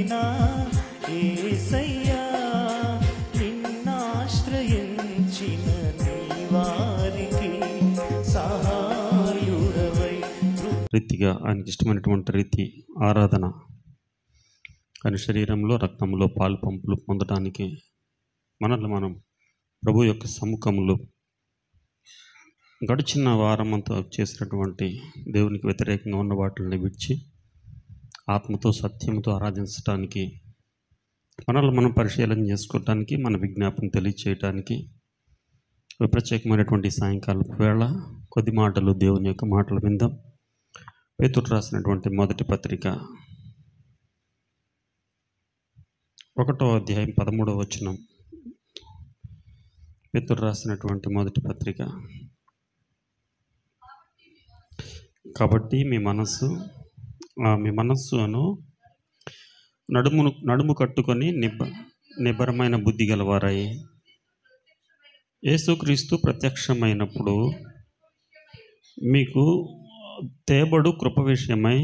నా యేసయ్యా, నిన్నాశ్రయించిన నీ వారికి సహాయుడవై. రీతిగా ఆయనకి ఇష్టమైనటువంటి రీతి ఆరాధన, ఆయన శరీరంలో రక్తంలో పాలు పంపులు పొందడానికి మనల్ని మనం ప్రభు యొక్క సముఖంలో గడిచిన వారం అంతా చేసినటువంటి దేవునికి వ్యతిరేకంగా ఉన్న వాటిని విడిచి ఆత్మతో సత్యంతో ఆరాధించడానికి, మనల్ని మనం పరిశీలన చేసుకోవటానికి, మన విజ్ఞాపన తెలియచేయటానికి ప్రత్యేకమైనటువంటి సాయంకాలం వేళ కొద్ది మాటలు దేవుని యొక్క మాటలు విందాం. పేతురు రాసినటువంటి మొదటి పత్రిక 1వ అధ్యాయం 13వ వచనం. పేతురు రాసినటువంటి మొదటి పత్రిక. కాబట్టి మీ మనస్సు అను నడుము కట్టుకొని నిబ్బరమైన బుద్ధి గలవారై, యేసుక్రీస్తు ప్రత్యక్షమైనప్పుడు మీకు తేబడు కృప విషయమై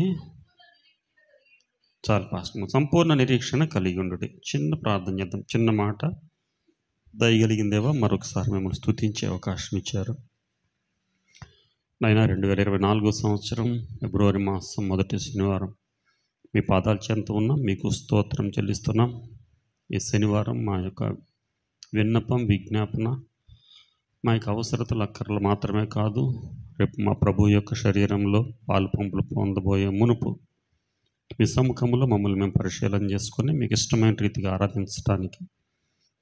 చాలా పాస్టమ్ సంపూర్ణ నిరీక్షణ కలిగి ఉండుడి. చిన్న ప్రార్థన చేద్దాం. చిన్న మాట. దయగలిగిందేవా, మరొకసారి మిమ్మల్ని స్తుతించే అవకాశం ఇచ్చారు నాయనా. 2024 సంవత్సరం ఫిబ్రవరి మాసం మొదటి శనివారం మీ పాదాల చెంత ఉన్నాం, మీకు స్తోత్రం చెల్లిస్తున్నాం. ఈ శనివారం మా యొక్క విన్నపం, విజ్ఞాపన, మా యొక్క అవసరతలు, అక్కర్లు మాత్రమే కాదు, రేపు మా ప్రభు యొక్క శరీరంలో పాలు పంపులు పొందబోయే మునుపు మీ సముఖంలో మమ్మల్ని మేము పరిశీలన చేసుకొని మీకు ఇష్టమైన రీతిగా ఆరాధించడానికి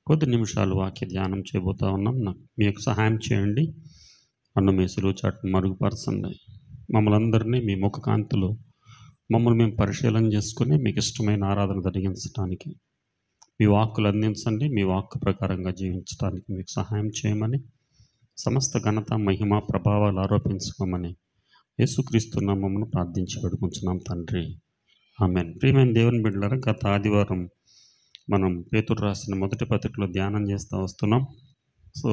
కొద్ది నిమిషాలు వాక్య ధ్యానం చేయబోతా ఉన్నాం. మీ యొక్క సహాయం చేయండి. నన్ను మీ సులువు చాటును మరుగుపరచండి. మమ్మల్ని అందరినీ మీ ముఖ కాంతిలో మమ్మల్ని మేము పరిశీలన చేసుకుని మీకు ఇష్టమైన ఆరాధన జరిగించడానికి మీ వాక్కులు అందించండి. మీ వాక్కు ప్రకారంగా జీవించడానికి మీకు సహాయం చేయమని, సమస్త ఘనత, మహిమ, ప్రభావాలు ఆరోపించుకోమని యేసుక్రీస్తు నామమున ప్రార్థించి వేడుకుంటున్నాం తండ్రి, ఆమేన్. ప్రియమైన దేవుని బిడ్డలారా, గత ఆదివారం మనం పేతురు రాసిన మొదటి పత్రికలో ధ్యానం చేస్తూ వస్తున్నాం. సో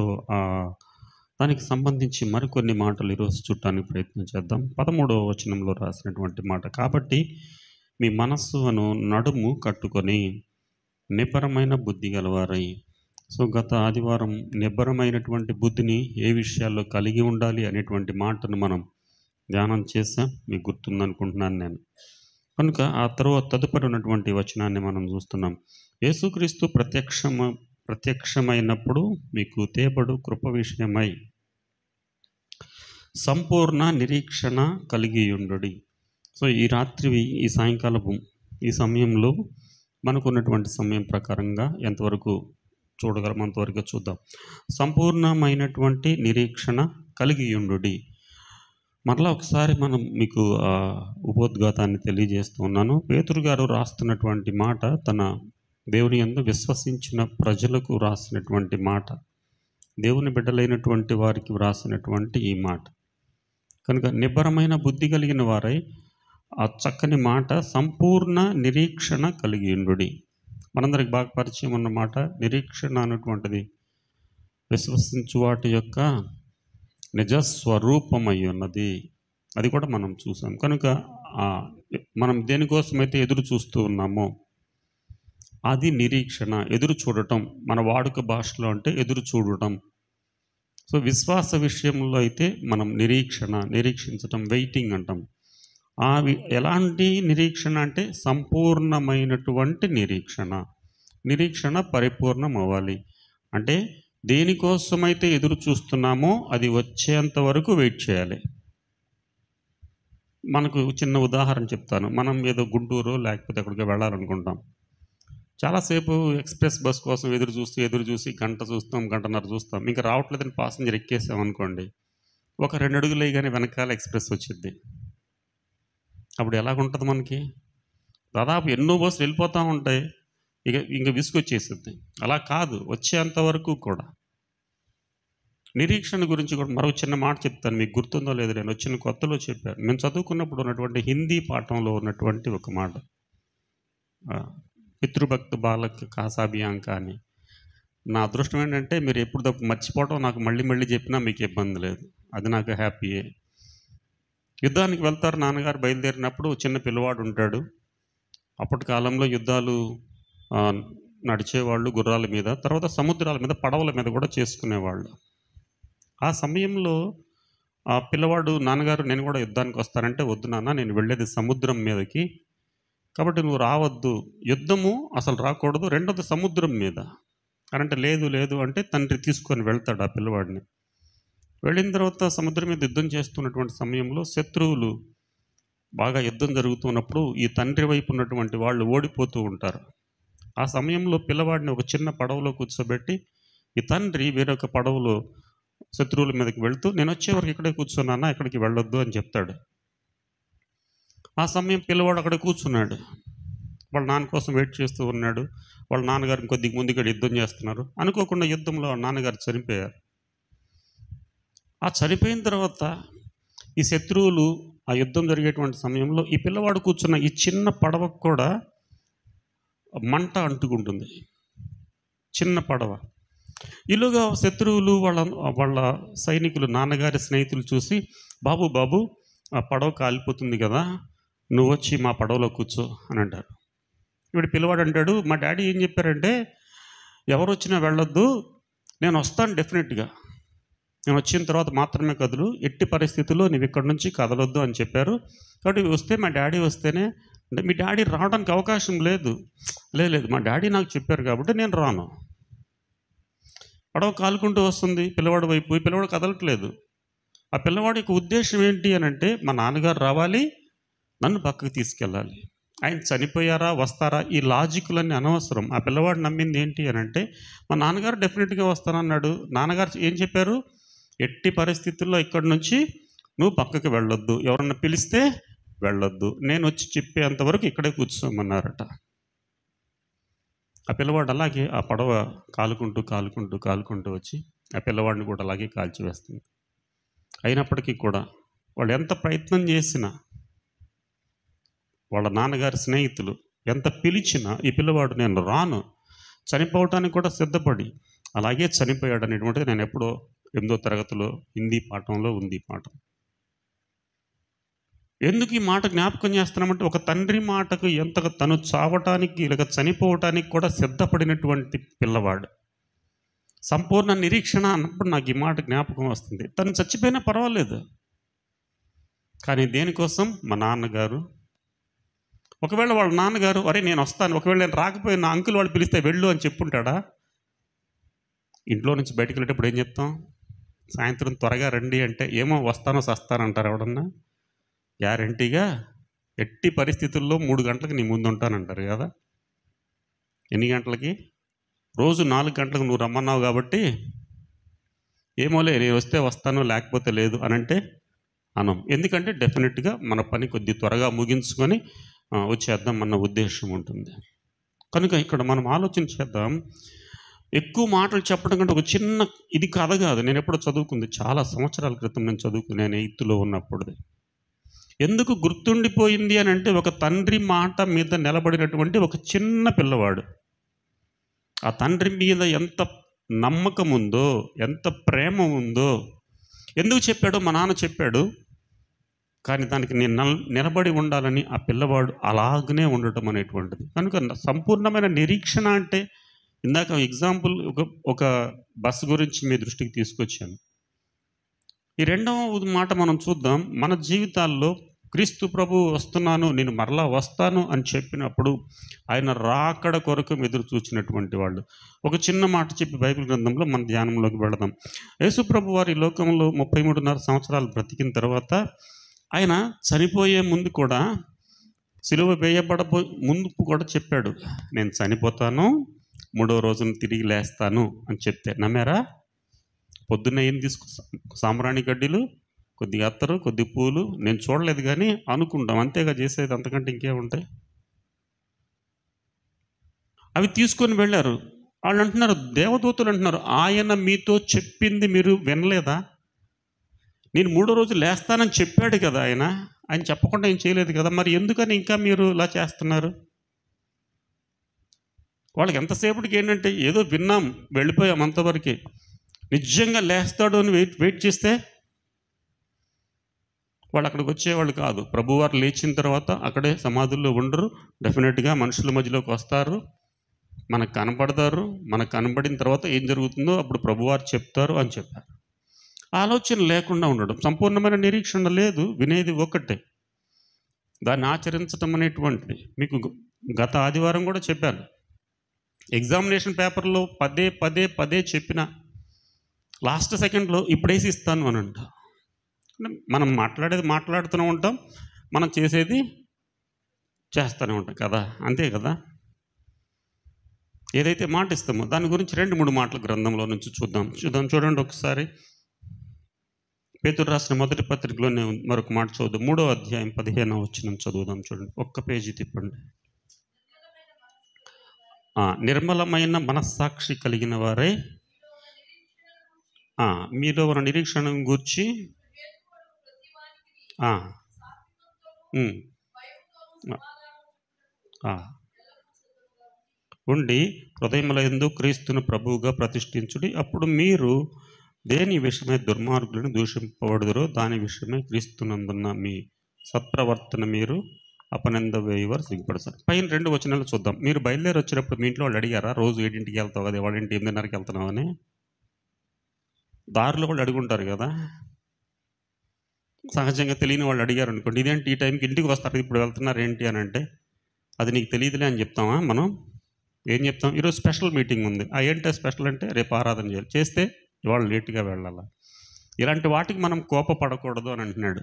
దానికి సంబంధించి మరికొన్ని మాటలు ఈరోజు చూడటానికి ప్రయత్నం చేద్దాం. 13వ వచనంలో రాసినటువంటి మాట, కాబట్టి మీ మనస్సును నడుము కట్టుకొని నిబ్బరమైన బుద్ధి గలవారై. సో గత ఆదివారం నిబ్బరమైనటువంటి బుద్ధిని ఏ విషయాల్లో కలిగి ఉండాలి అనేటువంటి మాటను మనం ధ్యానం చేసాం. మీకు గుర్తుందనుకుంటున్నాను నేను. కనుక ఆ తదుపరి ఉన్నటువంటి వచనాన్ని మనం చూస్తున్నాం. యేసుక్రీస్తు ప్రత్యక్షమైనప్పుడు మీకు తేబడు కృప విషయమై సంపూర్ణ నిరీక్షణ కలిగి ఉండుడి. సో ఈ రాత్రి, ఈ సాయంకాలపు ఈ సమయంలో మనకున్నటువంటి సమయం ప్రకారంగా ఎంతవరకు చూడగలం అంతవరకు చూద్దాం. సంపూర్ణమైనటువంటి నిరీక్షణ కలిగి ఉండుడి. మరలా ఒకసారి మనం మీకు ఉపోద్ఘాతాన్ని తెలియజేస్తున్నాను. పేతురు గారు రాస్తున్నటువంటి మాట తన దేవుని యందు విశ్వసించిన ప్రజలకు రాసినటువంటి మాట, దేవుని బిడ్డలైనటువంటి వారికి వ్రాసినటువంటి ఈ మాట. కనుక నిబ్బరమైన బుద్ధి కలిగిన వారై, ఆ చక్కని మాట సంపూర్ణ నిరీక్షణ కలిగి ఉండుడి. మనందరికి బాగా పరిచయం ఉన్నమాట. నిరీక్షణ అన్నటువంటిది విశ్వసించు వాటి యొక్క నిజస్వరూపమై ఉన్నది. అది కూడా మనం చూసాం. కనుక మనం దేనికోసమైతే ఎదురు చూస్తూ ఉన్నామో అది నిరీక్షణ. ఎదురు చూడటం, మన వాడుక భాషలో అంటే ఎదురు చూడటం. సో విశ్వాస విషయంలో అయితే మనం నిరీక్షించటం, వెయిటింగ్ అంటాం. ఎలాంటి నిరీక్షణ అంటే సంపూర్ణమైనటువంటి నిరీక్షణ పరిపూర్ణం అవ్వాలి. అంటే దేనికోసమైతే ఎదురు చూస్తున్నామో అది వచ్చేంత వరకు వెయిట్ చేయాలి. మనకు చిన్న ఉదాహరణ చెప్తాను. మనం ఏదో గుంటూరు లేకపోతే ఎక్కడికి వెళ్ళాలనుకుంటాం. చాలాసేపు ఎక్స్ప్రెస్ బస్ కోసం ఎదురు చూసి గంట చూస్తాం, గంటన్నర చూస్తాం. ఇంకా రావట్లేదని పాసెంజర్ ఎక్కేసామనుకోండి, ఒక 2 అడుగులు వేయగానే వెనకాల ఎక్స్ప్రెస్ వచ్చింది. అప్పుడు ఎలాగుంటుంది మనకి? దాదాపు ఎన్నో బస్సులు వెళ్ళిపోతూ ఉంటాయి. ఇంకా విసుగొచ్చేస్తుంది. అలా కాదు, వచ్చేంత వరకు కూడా. నిరీక్షణ గురించి కూడా మరో చిన్న మాట చెప్తాను. మీకు గుర్తుందో లేదో, నేను వచ్చిన కొత్తలో చెప్పాను. మేము చదువుకున్నప్పుడు ఉన్నటువంటి హిందీ పాఠంలో ఉన్నటువంటి ఒక మాట, పితృభక్త బాలక్ కాసాబియాంక అని. నా అదృష్టం ఏంటంటే మీరు ఎప్పుడు తప్పు మర్చిపోవటం, నాకు మళ్ళీ చెప్పినా మీకు ఇబ్బంది లేదు. అది నాకు హ్యాపీయే. యుద్ధానికి వెళ్తారు. నాన్నగారు బయలుదేరినప్పుడు చిన్న పిల్లవాడు ఉంటాడు. అప్పటి కాలంలో యుద్ధాలు ఆ, నడిచేవాళ్ళు గుర్రాల మీద, తర్వాత సముద్రాల మీద పడవల మీద కూడా చేసుకునేవాళ్ళు. ఆ సమయంలో ఆ పిల్లవాడు, నాన్నగారు నేను కూడా యుద్ధానికి వస్తానంటే, వద్దు నాన్న, నేను వెళ్ళేది సముద్రం మీదకి, కాబట్టి నువ్వు రావద్దు, యుద్ధము అసలు రాకూడదు, రెండోది సముద్రం మీద అని అంటే, లేదు లేదు అంటే తండ్రి తీసుకొని వెళ్తాడు ఆ పిల్లవాడిని. వెళ్ళిన తర్వాత సముద్రం మీద యుద్ధం చేస్తున్నటువంటి సమయంలో శత్రువులు బాగా యుద్ధం జరుగుతున్నప్పుడు ఈ తండ్రి వైపు ఉన్నటువంటి వాళ్ళు ఓడిపోతూ ఉంటారు. ఆ సమయంలో పిల్లవాడిని ఒక చిన్న పడవలో కూర్చోబెట్టి ఈ తండ్రి వేరొక పడవలో శత్రువుల మీదకి వెళ్తూ, నేను వచ్చే వరకు ఇక్కడే కూర్చున్నానా, ఎక్కడికి వెళ్ళొద్దు అని చెప్తాడు. ఆ సమయం పిల్లవాడు అక్కడ కూర్చున్నాడు. వాళ్ళ నాన్న కోసం వెయిట్ చేస్తూ ఉన్నాడు. వాళ్ళ నాన్నగారిని కొద్దిగా ముందుగా యుద్ధం చేస్తున్నారు. అనుకోకుండా యుద్ధంలో వాళ్ళ నాన్నగారు చనిపోయారు. ఆ చనిపోయిన తర్వాత ఈ శత్రువులు ఆ యుద్ధం జరిగేటువంటి సమయంలో ఈ పిల్లవాడు కూర్చున్న ఈ చిన్న పడవకు కూడా మంట అంటుకుంటుంది. చిన్న పడవ. ఈలోగా శత్రువులు వాళ్ళ వాళ్ళ సైనికులు, నాన్నగారి స్నేహితులు చూసి, బాబు బాబు, ఆ పడవ కాలిపోతుంది కదా, నువ్వు వచ్చి మా పడవలో కూర్చో అని అంటారు. ఇప్పుడు పిల్లవాడు అంటాడు, మా డాడీ ఏం చెప్పారంటే, ఎవరు వచ్చినా వెళ్ళొద్దు, నేను వస్తాను డెఫినెట్గా, నేను వచ్చిన తర్వాత మాత్రమే కదులు, ఎట్టి పరిస్థితుల్లో నువ్వు ఇక్కడి నుంచి కదలొద్దు అని చెప్పారు. కాబట్టి వస్తే మా డాడీ వస్తేనే, అంటే మీ డాడీ రావడానికి అవకాశం లేదు. లేదు, మా డాడీ నాకు చెప్పారు కాబట్టి నేను రాను. పడవ కాలుకుంటూ వస్తుంది పిల్లవాడి వైపు. ఈ పిల్లవాడు కదలట్లేదు. ఆ పిల్లవాడి యొక్క ఉద్దేశం ఏంటి అని అంటే, మా నాన్నగారు రావాలి, నన్ను పక్కకు తీసుకెళ్ళాలి, ఆయన చనిపోయారా వస్తారా ఈ లాజిక్లన్నీ అనవసరం. ఆ పిల్లవాడు నమ్మింది ఏంటి అని అంటే, మా నాన్నగారు డెఫినెట్గా వస్తానన్నాడు. నాన్నగారు ఏం చెప్పారు, ఎట్టి పరిస్థితుల్లో ఇక్కడి నుంచి నువ్వు పక్కకి వెళ్ళొద్దు, ఎవరన్నా పిలిస్తే వెళ్ళొద్దు, నేను వచ్చి చెప్పేంతవరకు ఇక్కడే కూర్చోమన్నారట. ఆ పిల్లవాడు అలాగే ఆ పడవ కాలుకుంటూ కాలుకుంటూ కాలుకుంటూ వచ్చి ఆ పిల్లవాడిని కూడా అలాగే కాల్చివేస్తుంది. అయినప్పటికీ కూడా వాళ్ళు ఎంత ప్రయత్నం చేసినా, వాళ్ళ నాన్నగారి స్నేహితులు ఎంత పిలిచినా, ఈ పిల్లవాడు నేను రాను, చనిపోవటానికి కూడా సిద్ధపడి అలాగే చనిపోయాడు అనేటువంటిది నేను ఎప్పుడో 8వ తరగతిలో హిందీ పాఠంలో ఉంది పాఠం. ఎందుకు ఈ మాట జ్ఞాపకం చేస్తున్నామంటే, ఒక తండ్రి మాటకు ఎంతగా తను చావటానికి లేక చనిపోవటానికి కూడా సిద్ధపడినటువంటి పిల్లవాడు. సంపూర్ణ నిరీక్షణ అన్నప్పుడు నాకు ఈ మాట జ్ఞాపకం వస్తుంది. తను చచ్చిపోయినా పర్వాలేదు, కానీ దేనికోసం, మా నాన్నగారు. ఒకవేళ వాళ్ళ నాన్నగారు, అరే నేను వస్తాను, ఒకవేళ నేను రాకపోయినా నా అంకుల్ వాళ్ళు పిలిస్తే వెళ్ళు అని చెప్పుంటాడా? ఇంట్లో నుంచి బయటకు వెళ్ళేటప్పుడు ఏం చెప్తాం, సాయంత్రం త్వరగా రండి అంటే, ఏమో వస్తానో సస్తానంటారు ఎవడన్నా? గ్యారంటీగా ఎట్టి పరిస్థితుల్లో 3 గంటలకు నీ ముందు ఉంటానంటారు కదా. ఎన్ని గంటలకి? రోజు 4 గంటలకు నువ్వు రమ్మన్నావు కాబట్టి, ఏమోలే నేను వస్తే వస్తాను లేకపోతే లేదు అనంటే అనం. ఎందుకంటే డెఫినెట్గా మన పని కొద్ది త్వరగా ముగించుకొని వచ్చేద్దాం అన్న ఉద్దేశం ఉంటుంది. కనుక ఇక్కడ మనం ఆలోచన చేద్దాం. ఎక్కువ మాటలు చెప్పడం కంటే ఒక చిన్న, ఇది కథ కాదు, నేను ఎప్పుడో చదువుకుంది, చాలా సంవత్సరాల క్రితం నేను చదువుకున్నాను, 8th ఉన్నప్పుడు. ఎందుకు గుర్తుండిపోయింది అని అంటే, ఒక తండ్రి మాట మీద నిలబడినటువంటి ఒక చిన్న పిల్లవాడు, ఆ తండ్రి మీద ఎంత నమ్మకం ఉందో, ఎంత ప్రేమ ఉందో. ఎందుకు చెప్పాడో మా నాన్న చెప్పాడు, కానీ దానికి నేను నిలబడి ఉండాలని ఆ పిల్లవాడు అలాగనే ఉండటం అనేటువంటిది. కనుక సంపూర్ణమైన నిరీక్షణ అంటే, ఇందాక ఎగ్జాంపుల్ ఒక బస్సు గురించి మీ దృష్టికి తీసుకొచ్చాను. ఈ రెండవ మాట మనం చూద్దాం. మన జీవితాల్లో క్రీస్తు ప్రభు వస్తున్నాను, నేను మరలా వస్తాను అని చెప్పినప్పుడు ఆయన రాకడ కొరకు ఎదురు చూచినటువంటి వాళ్ళు. ఒక చిన్న మాట చెప్పి బైబిల్ గ్రంథంలో మన ధ్యానంలోకి వెళదాం. యేసు ప్రభు వారి లోకంలో 33.5 సంవత్సరాలు బ్రతికిన తర్వాత ఆయన చనిపోయే ముందు కూడా, సిలువ ముందు కూడా చెప్పాడు, నేను చనిపోతాను, 3వ రోజున తిరిగి లేస్తాను అని చెప్తే నమ్మారా? పొద్దున్న ఏం సాంబ్రాణి గడ్డిలు, కొద్దిగా అత్తరు, కొద్ది పూలు, నేను చూడలేదు కానీ అనుకుంటాం, అంతేగా చేసేది, అంతకంటే ఇంకేముంటాయి. అవి తీసుకొని వెళ్ళారు. వాళ్ళు అంటున్నారు, దేవదూతలు అంటున్నారు, ఆయన మీతో చెప్పింది మీరు వినలేదా? నేను 3వ రోజు లేస్తానని చెప్పాడు కదా ఆయన చెప్పకుండా ఏం చేయలేదు కదా, మరి ఎందుకని ఇంకా మీరు ఇలా చేస్తున్నారు? వాళ్ళకి ఎంతసేపటికి ఏంటంటే, ఏదో విన్నాం వెళ్ళిపోయాం అంతవరకే. నిజంగా లేస్తాడు అని వెయిట్ చేస్తే వాళ్ళు అక్కడికి వచ్చేవాళ్ళు కాదు. ప్రభువారు లేచిన తర్వాత అక్కడే సమాధుల్లో ఉండరు. డెఫినెట్గా మనుషుల మధ్యలోకి వస్తారు, మనకు కనపడతారు. మనకు కనపడిన తర్వాత ఏం జరుగుతుందో అప్పుడు ప్రభువారు చెప్తారు అని చెప్పారు. ఆలోచన లేకుండా ఉండడం, సంపూర్ణమైన నిరీక్షణ లేదు, వినేది ఒకటే, దాన్ని ఆచరించడం అనేటువంటిది. మీకు గత ఆదివారం కూడా చెప్పాను, ఎగ్జామినేషన్ పేపర్లో పదే పదే పదే చెప్పిన లాస్ట్ సెకండ్లో ఇప్పుడేసి ఇస్తాను అని అంట. మనం మాట్లాడేది మాట్లాడుతూనే ఉంటాం, మనం చేసేది చేస్తూనే ఉంటాం కదా, అంతే కదా. ఏదైతే మాట ఇస్తామో దాని గురించి 2-3 మాటలు గ్రంథంలో నుంచి చూద్దాం. చూడండి ఒకసారి. పేతురు రాసిన మొదటి పత్రికలోనే మరొక మాట చదువుదాం. 3వ అధ్యాయం 15వ వచనం చదువుదాం. చూడండి, ఒక్క పేజీ తిప్పండి. నిర్మలమైన మనస్సాక్షి కలిగిన వారే మీలో ఉన్న నిరీక్షణ గూర్చి ఉండి హృదయములందు క్రీస్తును ప్రభువుగా ప్రతిష్ఠించుడి. అప్పుడు మీరు దేని విషయమై దుర్మార్గులను దూషింపబడుదురో దాని విషయమై క్రీస్తునందున్న మీ సత్ప్రవర్తన మీరు అపనింద వేయవారు సిగ్గుపడతారు. పైన 2 వచనాలు చూద్దాం. మీరు బయలుదేరి వచ్చినప్పుడు మీ ఇంట్లో వాళ్ళు అడిగారా, రోజు 7ంటికి వెళ్తావు కదా, వాళ్ళ ఇంటి 8:30కి వెళ్తున్నావు అని? దారిలో వాళ్ళు అడుగుంటారు కదా. సహజంగా తెలియని వాళ్ళు అడిగారు అనుకోండి, ఇదేంటి ఈ టైంకి ఇంటికి వస్తారు, ఇప్పుడు వెళ్తున్నారు ఏంటి అని అంటే, అది నీకు తెలియదులే అని చెప్తామా? మనం ఏం చెప్తాం? ఈరోజు స్పెషల్ మీటింగ్ ఉంది. ఏంటో స్పెషల్ అంటే రేపు ఆరాధన చేయాలి, చేస్తే ఇవాళ లేట్గా వెళ్ళాలా. ఇలాంటి వాటికి మనం కోపపడకూడదు అని అంటున్నాడు.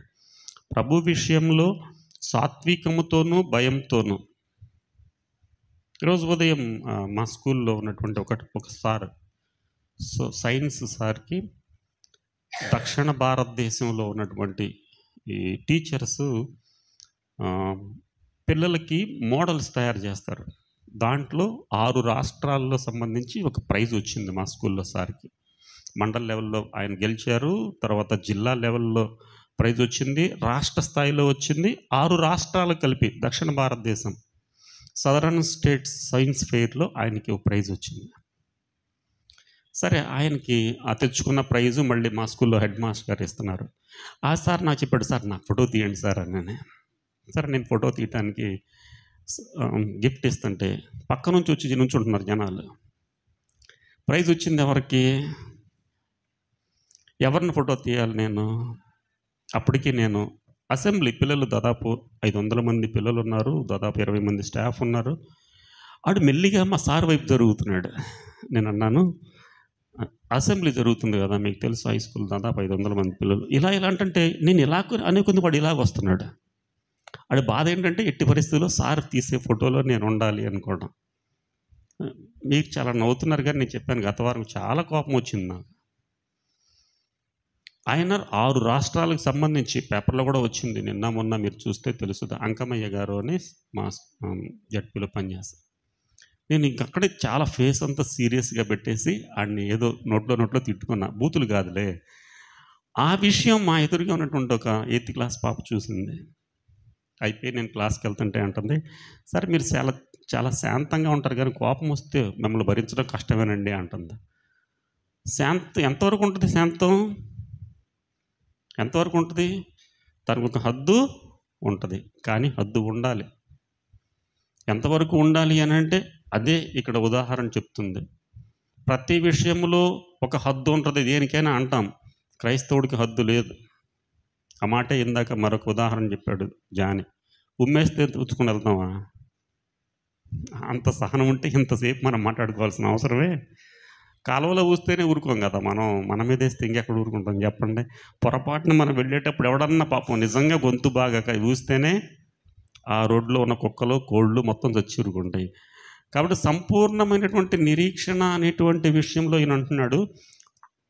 ప్రభు విషయంలో సాత్వికముతోనూ భయంతోనూ. ఈరోజు ఉదయం మా స్కూల్లో ఉన్నటువంటి ఒక సార్, సైన్స్ సార్కి దక్షిణ భారతదేశంలో ఉన్నటువంటి ఈ టీచర్స్ పిల్లలకి మోడల్స్ తయారు చేస్తారు. దాంట్లో 6 రాష్ట్రాల్లో సంబంధించి ఒక ప్రైజ్ వచ్చింది మా స్కూల్లో సార్కి. మండల్ లెవెల్లో ఆయన గెలిచారు, తర్వాత జిల్లా లెవెల్లో ప్రైజ్ వచ్చింది, రాష్ట్ర స్థాయిలో వచ్చింది. 6 రాష్ట్రాలు కలిపి దక్షిణ భారతదేశం సదరన్ స్టేట్స్ సైన్స్ ఫెయిర్లో ఆయనకి ఒక ప్రైజ్ వచ్చింది. సరే, ఆయనకి తెచ్చుకున్న ప్రైజు మళ్ళీ మా స్కూల్లో హెడ్ మాస్టర్ గారు ఇస్తున్నారు. ఆ సార్ నాకు చెప్పాడు, సార్ నాకు ఫోటో తీయండి సార్ అని. సరే, నేను ఫోటో తీయటానికి గిఫ్ట్ ఇస్తుంటే పక్క నుంచి వచ్చి నుంచుంటున్నారు జనాలు. ప్రైజ్ వచ్చింది ఎవరికి? ఎవరిని ఫోటో తీయాలి నేను? అప్పటికి నేను అసెంబ్లీ పిల్లలు దాదాపు 500 మంది పిల్లలు ఉన్నారు, దాదాపు 20 మంది స్టాఫ్ ఉన్నారు. ఆడు మెల్లిగా మా సార్ వైపు జరుగుతున్నాడు. నేను అన్నాను, అసెంబ్లీ జరుగుతుంది కదా, మీకు తెలుసు హై స్కూల్ దాదాపు 500 మంది పిల్లలు, ఇలా అంటే నేను ఇలా అనే కొంది వాడు ఇలాగ వస్తున్నాడు. ఆడి బాధ ఏంటంటే ఎట్టి పరిస్థితుల్లో సార్ తీసే ఫోటోలో నేను ఉండాలి అనుకోవడం. మీకు చాలా నవ్వుతున్నారు కానీ నేను చెప్పాను, గత వారం చాలా కోపం వచ్చింది నాకు. ఆయన 6 రాష్ట్రాలకు సంబంధించి పేపర్లో కూడా వచ్చింది, నిన్న మొన్న మీరు చూస్తే తెలుస్తుంది. అంకమయ్య గారు అని మా జడ్పీలో పనిచేస్తారు. నేను ఇంకక్కడే చాలా ఫేస్ అంతా సీరియస్గా పెట్టేసి ఆడిని ఏదో నోట్లో తిట్టుకున్నా, బూతులు కాదులే. ఆ విషయం మా ఎదురుగా ఉన్నటువంటి ఒక 8th క్లాస్ పాప చూసింది. అయిపోయి నేను క్లాస్కి వెళ్తుంటే అంటుంది, సరే మీరు చాలా శాంతంగా ఉంటారు కానీ కోపం వస్తే మిమ్మల్ని భరించడం కష్టమేనండి అంటుంది. ఎంతవరకు ఉంటుంది శాంతం? ఎంతవరకు ఉంటుంది? దానికి ఒక హద్దు ఉంటుంది, కానీ హద్దు ఉండాలి. ఎంతవరకు ఉండాలి అని అంటే అదే ఇక్కడ ఉదాహరణ చెప్తుంది. ప్రతి విషయంలో ఒక హద్దు ఉంటుంది, దేనికైనా అంటాం. క్రైస్తవుడికి హద్దు లేదు. ఆ మాటే ఇందాక మరొక ఉదాహరణ చెప్పాడు జాని. ఉమ్మేస్తే ఉచ్చుకుని వెళ్తామా? అంత సహనం ఉంటే ఇంతసేపు మనం మాట్లాడుకోవాల్సిన అవసరమే. కాలువలో ఊస్తేనే ఊరుకోం కదా మనం, మన మీద వేస్తే ఇంకెక్కడ ఊరుకుంటాం చెప్పండి. పొరపాటున మనం వెళ్ళేటప్పుడు ఎవడన్నా పాపం నిజంగా గొంతు బాగా ఊస్తేనే ఆ రోడ్లో ఉన్న కుక్కలు కోళ్ళు మొత్తం చచ్చి ఊరుకుంటాయి. కాబట్టి సంపూర్ణమైనటువంటి నిరీక్షణ అనేటువంటి విషయంలో ఈయన అంటున్నాడు.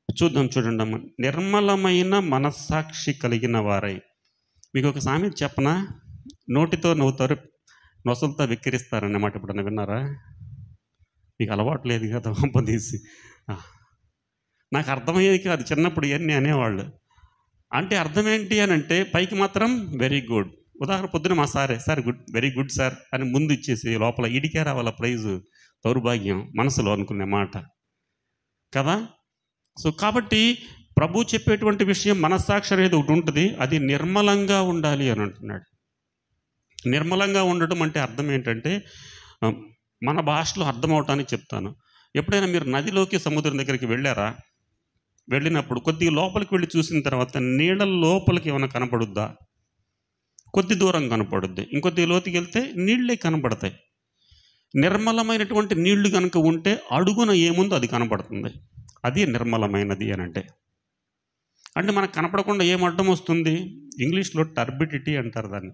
చూడండి అమ్మ, నిర్మలమైన మనస్సాక్షి కలిగిన వారై. మీకు ఒక సామెత చెప్పనా? నోటితో నవ్వుతారు, నొసలతో వెక్కిరిస్తారన్నమాట. ఎప్పుడన్నా విన్నారా? మీకు అలవాటు లేదు కదా తీసి. నాకు అర్థమయ్యేది కాదు చిన్నప్పుడు ఇవన్నీ అనేవాళ్ళు. అంటే అర్థం ఏంటి అని అంటే పైకి మాత్రం వెరీ గుడ్. ఉదాహరణ పొద్దున మా sir good, very good sir అని ముందు ఇచ్చేసి లోపల ఇడికే రావాల ప్రైజు. దౌర్భాగ్యం మనసులో అనుకునే మాట కదా. సో కాబట్టి ప్రభు చెప్పేటువంటి విషయం మనస్సాక్షి అనేది ఒకటి ఉంటుంది, అది నిర్మలంగా ఉండాలి అని అంటున్నాడు. నిర్మలంగా ఉండటం అంటే అర్థం ఏంటంటే, మన భాషలో అర్థం అవటానికి చెప్తాను. ఎప్పుడైనా మీరు నదిలోకి సముద్రం దగ్గరికి వెళ్ళారా? వెళ్ళినప్పుడు కొద్దిగా లోపలికి వెళ్ళి చూసిన తర్వాత నీళ్ళ లోపలికి ఏమైనా కనపడుద్దా? కొద్ది దూరం కనపడుద్ది. ఇంకొద్ది లోతుకి వెళ్తే నీళ్ళే కనపడతాయి. నిర్మలమైనటువంటి నీళ్లు కనుక ఉంటే అడుగున ఏముందో అది కనపడుతుంది. అది నిర్మలమైనది అని అంటే మనకు కనపడకుండా ఏం అడ్డం వస్తుంది? ఇంగ్లీష్లో టర్బిడిటీ అంటారు దాన్ని.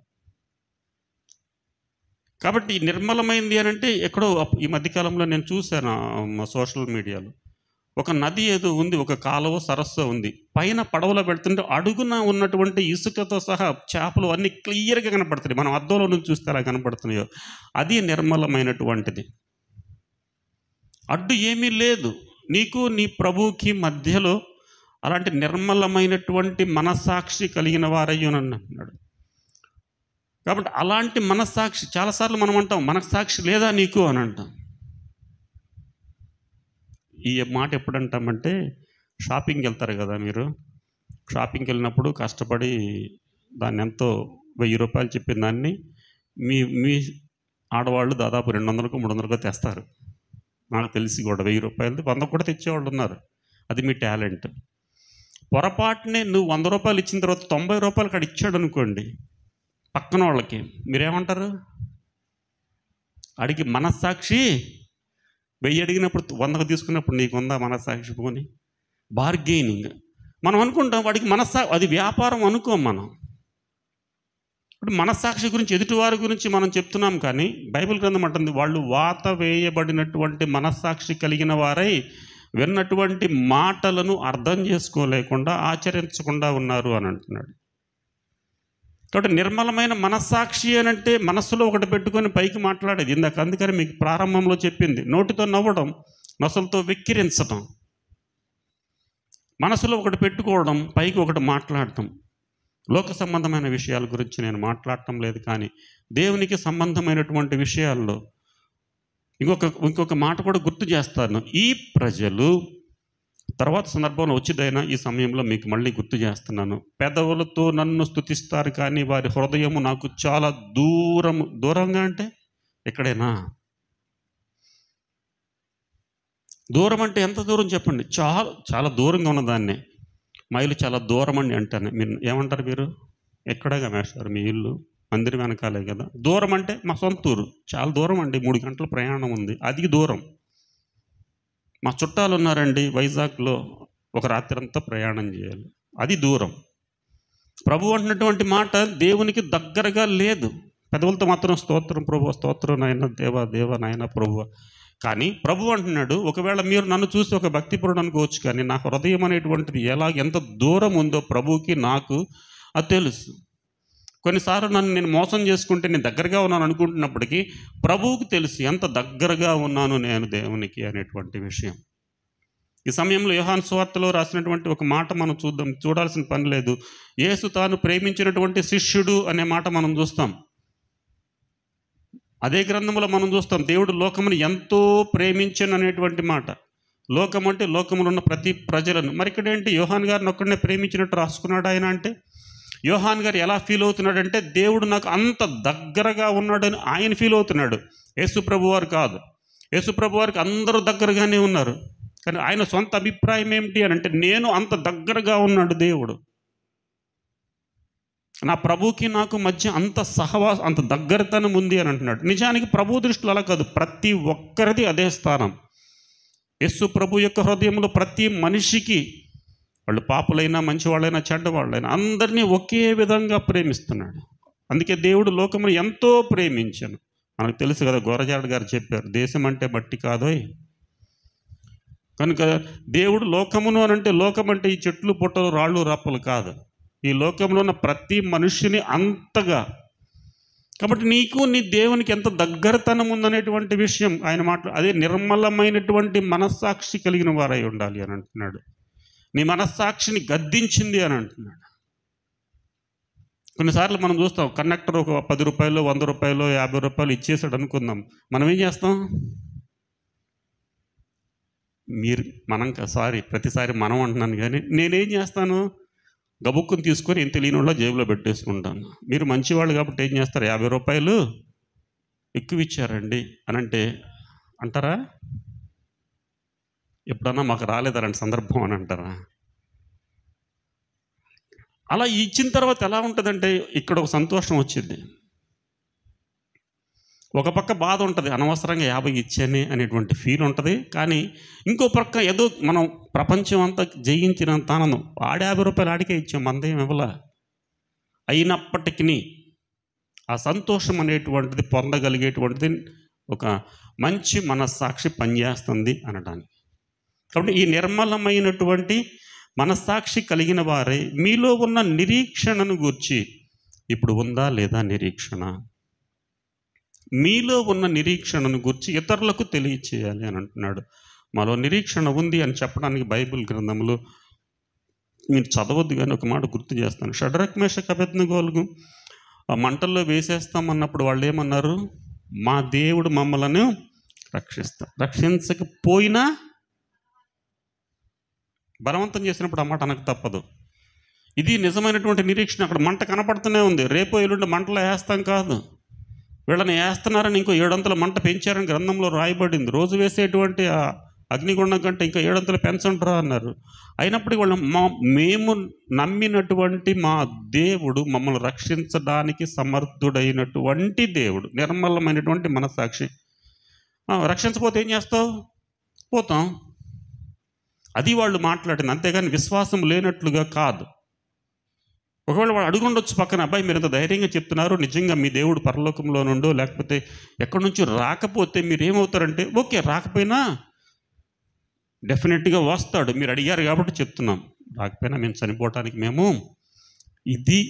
కాబట్టి నిర్మలమైంది అని అంటే ఎక్కడో ఈ మధ్యకాలంలో నేను చూశాను సోషల్ మీడియాలో, ఒక నది ఏదో ఉంది, ఒక కాలువ సరస్సు ఉంది, పైన పడవలో పెడుతుంటే అడుగున ఉన్నటువంటి ఇసుకతో సహా చేపలు అన్నీ క్లియర్గా కనపడుతున్నాయి. మనం అద్దంలో నుంచి చూస్తే అలా కనపడుతున్నాయో అది నిర్మలమైనటువంటిది. అడ్డు ఏమీ లేదు. నీకు నీ ప్రభువుకి మధ్యలో అలాంటి నిర్మలమైనటువంటి మనస్సాక్షి కలిగిన వారయ్యోనని అన్నాడు. కాబట్టి అలాంటి మనస్సాక్షి, చాలాసార్లు మనం అంటాం మనస్సాక్షి లేదా నీకు అని అంటాం. ఈ మాట ఎప్పుడంటామంటే, షాపింగ్కి వెళ్తారు కదా మీరు, షాపింగ్కి వెళ్ళినప్పుడు కష్టపడి దాన్ని ఎంతో 1000 రూపాయలు చెప్పిన దాన్ని మీ ఆడవాళ్ళు దాదాపు 200కో 300కో తెస్తారు. నాకు తెలిసి కూడా 1000 రూపాయలది 100 కూడా తెచ్చేవాళ్ళు ఉన్నారు. అది మీ టాలెంట్. పొరపాటునే నువ్వు 100 రూపాయలు ఇచ్చిన తర్వాత 90 రూపాయలు కాడ ఇచ్చాడు అనుకోండి పక్కన వాళ్ళకి, మీరేమంటారు? అడిగి మనస్సాక్షి 1000 అడిగినప్పుడు 100కు తీసుకున్నప్పుడు నీకు ఉందా మనస్సాక్షి? పోని బార్గెయినింగ్ మనం అనుకుంటాం, వాడికి అది వ్యాపారం అనుకోం మనం. ఇప్పుడు మనస్సాక్షి గురించి, ఎదుటివారి గురించి మనం చెప్తున్నాం, కానీ బైబిల్ గ్రంథం అంటుంది వాళ్ళు వాత వేయబడినటువంటి మనస్సాక్షి కలిగిన వారై విన్నటువంటి మాటలను అర్థం చేసుకోలేకుండా ఆచరించకుండా ఉన్నారు అని అంటున్నాడు. కాబట్టి నిర్మలమైన మనస్సాక్షి అని అంటే మనస్సులో ఒకటి పెట్టుకొని పైకి మాట్లాడేది. ఇందాక అందుకని మీకు ప్రారంభంలో చెప్పింది, నోటితో నవ్వడం, నొసలతో వెక్కిరించడం, మనసులో ఒకటి పెట్టుకోవడం, పైకి ఒకటి మాట్లాడటం. లోక సంబంధమైన విషయాల గురించి నేను మాట్లాడటం లేదు, కానీ దేవునికి సంబంధమైనటువంటి విషయాల్లో ఇంకొక మాట కూడా గుర్తు చేస్తాను. ఈ ప్రజలు తర్వాత సందర్భంలో వచ్చిదైనా ఈ సమయంలో మీకు మళ్ళీ గుర్తు చేస్తున్నాను. పెదవులతో నన్ను స్తుతిస్తారు కానీ వారి హృదయము నాకు చాలా దూరంగా అంటే ఎక్కడైనా దూరం అంటే ఎంత దూరం చెప్పండి? చాలా దూరంగా ఉన్నదాన్నే మైలు చాలా దూరం అండి అంటాను. మీరు ఏమంటారు? మీరు ఎక్కడగా వేస్తారు? మీ ఇల్లు మందిరం వెనకాలే కదా. దూరం అంటే మా సొంత ఊరు చాలా దూరం అండి, 3 గంటల ప్రయాణం ఉంది, అది దూరం. మా చుట్టాలు ఉన్నారండి వైజాగ్లో, ఒక రాత్రి అంతా ప్రయాణం చేయాలి, అది దూరం. ప్రభు అంటున్నటువంటి మాట దేవునికి దగ్గరగా లేదు. పెదవులతో మాత్రం స్తోత్రం ప్రభు, స్తోత్రం నాయన, దేవా దేవా నాయన ప్రభు. కానీ ప్రభు అంటున్నాడు, ఒకవేళ మీరు నన్ను చూసి ఒక భక్తిపరుడు అనుకోవచ్చు, కానీ నా హృదయం అనేటువంటిది ఎంత దూరం ఉందో ప్రభువుకి నాకు అది తెలుసు. కొన్నిసార్లు నేను మోసం చేసుకుంటే నేను దగ్గరగా ఉన్నాను అనుకుంటున్నప్పటికీ ప్రభువుకి తెలుసు ఎంత దగ్గరగా ఉన్నాను నేను దేవునికి అనేటువంటి విషయం. ఈ సమయంలో యోహాను సువార్తలో రాసినటువంటి ఒక మాట మనం చూడాల్సిన పని లేదు. యేసు తాను ప్రేమించినటువంటి శిష్యుడు అనే మాట మనం చూస్తాం. అదే గ్రంథంలో మనం చూస్తాం, దేవుడు లోకమును ఎంతో ప్రేమించను అనేటువంటి మాట. లోకం అంటే లోకములో ఉన్న ప్రతి ప్రజలను. మరి ఇక్కడేంటి యోహాన్ గారిని ఒక్కడనే ప్రేమించినట్టు రాసుకున్నాడు ఆయన అంటే? యోహాన్ గారు ఎలా ఫీల్ అవుతున్నాడంటే దేవుడు నాకు అంత దగ్గరగా ఉన్నాడని ఆయన ఫీల్ అవుతున్నాడు. యేసుప్రభు వారు కాదు. యేసుప్రభు వారికి అందరూ దగ్గరగానే ఉన్నారు, కానీ ఆయన సొంత అభిప్రాయం ఏమిటి అని అంటే నేను అంత దగ్గరగా ఉన్నాడు దేవుడు, నా ప్రభుకి నాకు మధ్య అంత దగ్గరతనం ఉంది అని అంటున్నాడు. నిజానికి ప్రభు దృష్టిలో అలా కాదు, ప్రతి ఒక్కరిది అదే స్థానం. యేసు ప్రభు యొక్క హృదయంలో ప్రతి మనిషికి, వాళ్ళు పాపులైనా మంచివాళ్ళైనా చెడ్డవాళ్ళైనా అందరినీ ఒకే విధంగా ప్రేమిస్తున్నాడు. అందుకే దేవుడు లోకమును ఎంతో ప్రేమించాను. మనకు తెలుసు కదా, గోరజాడ గారు చెప్పారు, దేశం అంటే బట్టి కాదోయ్. కనుక దేవుడు లోకమును అని అంటే, లోకం అంటే ఈ చెట్లు పుట్టలు రాళ్ళు రప్పలు కాదు, ఈ లోకంలో ఉన్న ప్రతి మనుష్యుని అంతగా. కాబట్టి నీకు నీ దేవునికి ఎంత దగ్గరతనం ఉందనేటువంటి విషయం ఆయన అదే నిర్మలమైనటువంటి మనస్సాక్షి కలిగిన వారై ఉండాలి అని అంటున్నాడు. నీ మనస్సాక్షిని గద్దించింది అని అంటున్నాడు. కొన్నిసార్లు మనం చూస్తాం, కండక్టర్ ఒక 10 రూపాయలు 100 రూపాయలు 50 రూపాయలు ఇచ్చేసాడు అనుకుందాం, మనం ఏం చేస్తాం? మీరు ప్రతిసారి మనం అంటున్నాను కానీ నేనేం చేస్తాను, గబుక్కుని తీసుకొని ఏం తెలియని వాళ్ళ జేబులో పెట్టేసుకుంటాను. మీరు మంచివాళ్ళు కాబట్టి ఏం చేస్తారు, 50 రూపాయలు ఎక్కువ ఇచ్చారండి అని అంటే అంటారా? ఎప్పుడన్నా మాకు రాలేదరండి సందర్భం అని అంటారా? అలా ఇచ్చిన తర్వాత ఎలా ఉంటుందంటే ఇక్కడ ఒక సంతోషం వచ్చింది, ఒక పక్క బాధ ఉంటుంది, అనవసరంగా 50 ఇచ్చానే అనేటువంటి ఫీల్ ఉంటుంది. కానీ ఇంకో పక్క ఏదో మనం ప్రపంచం అంతా జయించినంత ఆనందం. 50 రూపాయలు ఆడికే ఇచ్చాం, మందేం ఇవ్వలా. అయినప్పటికీ ఆ సంతోషం అనేటువంటిది పొందగలిగేటువంటిది ఒక మంచి మనస్సాక్షి పనిచేస్తుంది అనడానికి. కాబట్టి ఈ నిర్మలమైనటువంటి మనస్సాక్షి కలిగిన వారే మీలో ఉన్న నిరీక్షణను గూర్చి, ఇప్పుడు ఉందా లేదా నిరీక్షణ, మీలో ఉన్న నిరీక్షణను గురించి ఇతరులకు తెలియచేయాలి అని అంటున్నాడు. మాలో నిరీక్షణ ఉంది అని చెప్పడానికి బైబిల్ గ్రంథంలో మీరు చదవద్దు కానీ ఒక మాట గుర్తు చేస్తాను. షడ్రక్ మేషక్ అబేద్నెగోలు ఆ మంటల్లో వేసేస్తామన్నప్పుడు వాళ్ళు ఏమన్నారు, మా దేవుడు మమ్మలను రక్షించకపోయినా, బలవంతం చేసినప్పుడు ఆ మాట అనకు తప్పదు. ఇది నిజమైనటువంటి నిరీక్షణ. అక్కడ మంట కనపడుతూనే ఉంది, రేపో ఎల్లుండి మంటలో వేస్తాం కాదు, వీళ్ళని వేస్తున్నారని ఇంకో 7 అంతల మంట పెంచారని గ్రంథంలో రాయబడింది. రోజు వేసేటువంటి ఆ అగ్నిగుండం కంటే ఇంకా 7 అంతలు పెంచంటారా అన్నారు. అయినప్పటికీ వాళ్ళు మేము నమ్మినటువంటి మా దేవుడు మమ్మల్ని రక్షించడానికి సమర్థుడైనటువంటి దేవుడు, నిర్మలమైనటువంటి మనస్సాక్షి. రక్షించకపోతే ఏం చేస్తావు, పోతాం. అది వాళ్ళు మాట్లాడింది, అంతేగాని విశ్వాసం లేనట్లుగా కాదు. ఒకవేళ వాడు అడుగుండొచ్చు పక్కన, అబ్బాయి మీరు ఎంత ధైర్యంగా చెప్తున్నారు, నిజంగా మీ దేవుడు పరలోకంలో నుండో లేకపోతే ఎక్కడి నుంచి రాకపోతే మీరు ఏమవుతారంటే, ఓకే రాకపోయినా డెఫినెట్గా వస్తాడు, మీరు అడిగారు కాబట్టి చెప్తున్నాం. రాకపోయినా మేము చనిపోవటానికి మేము, ఇది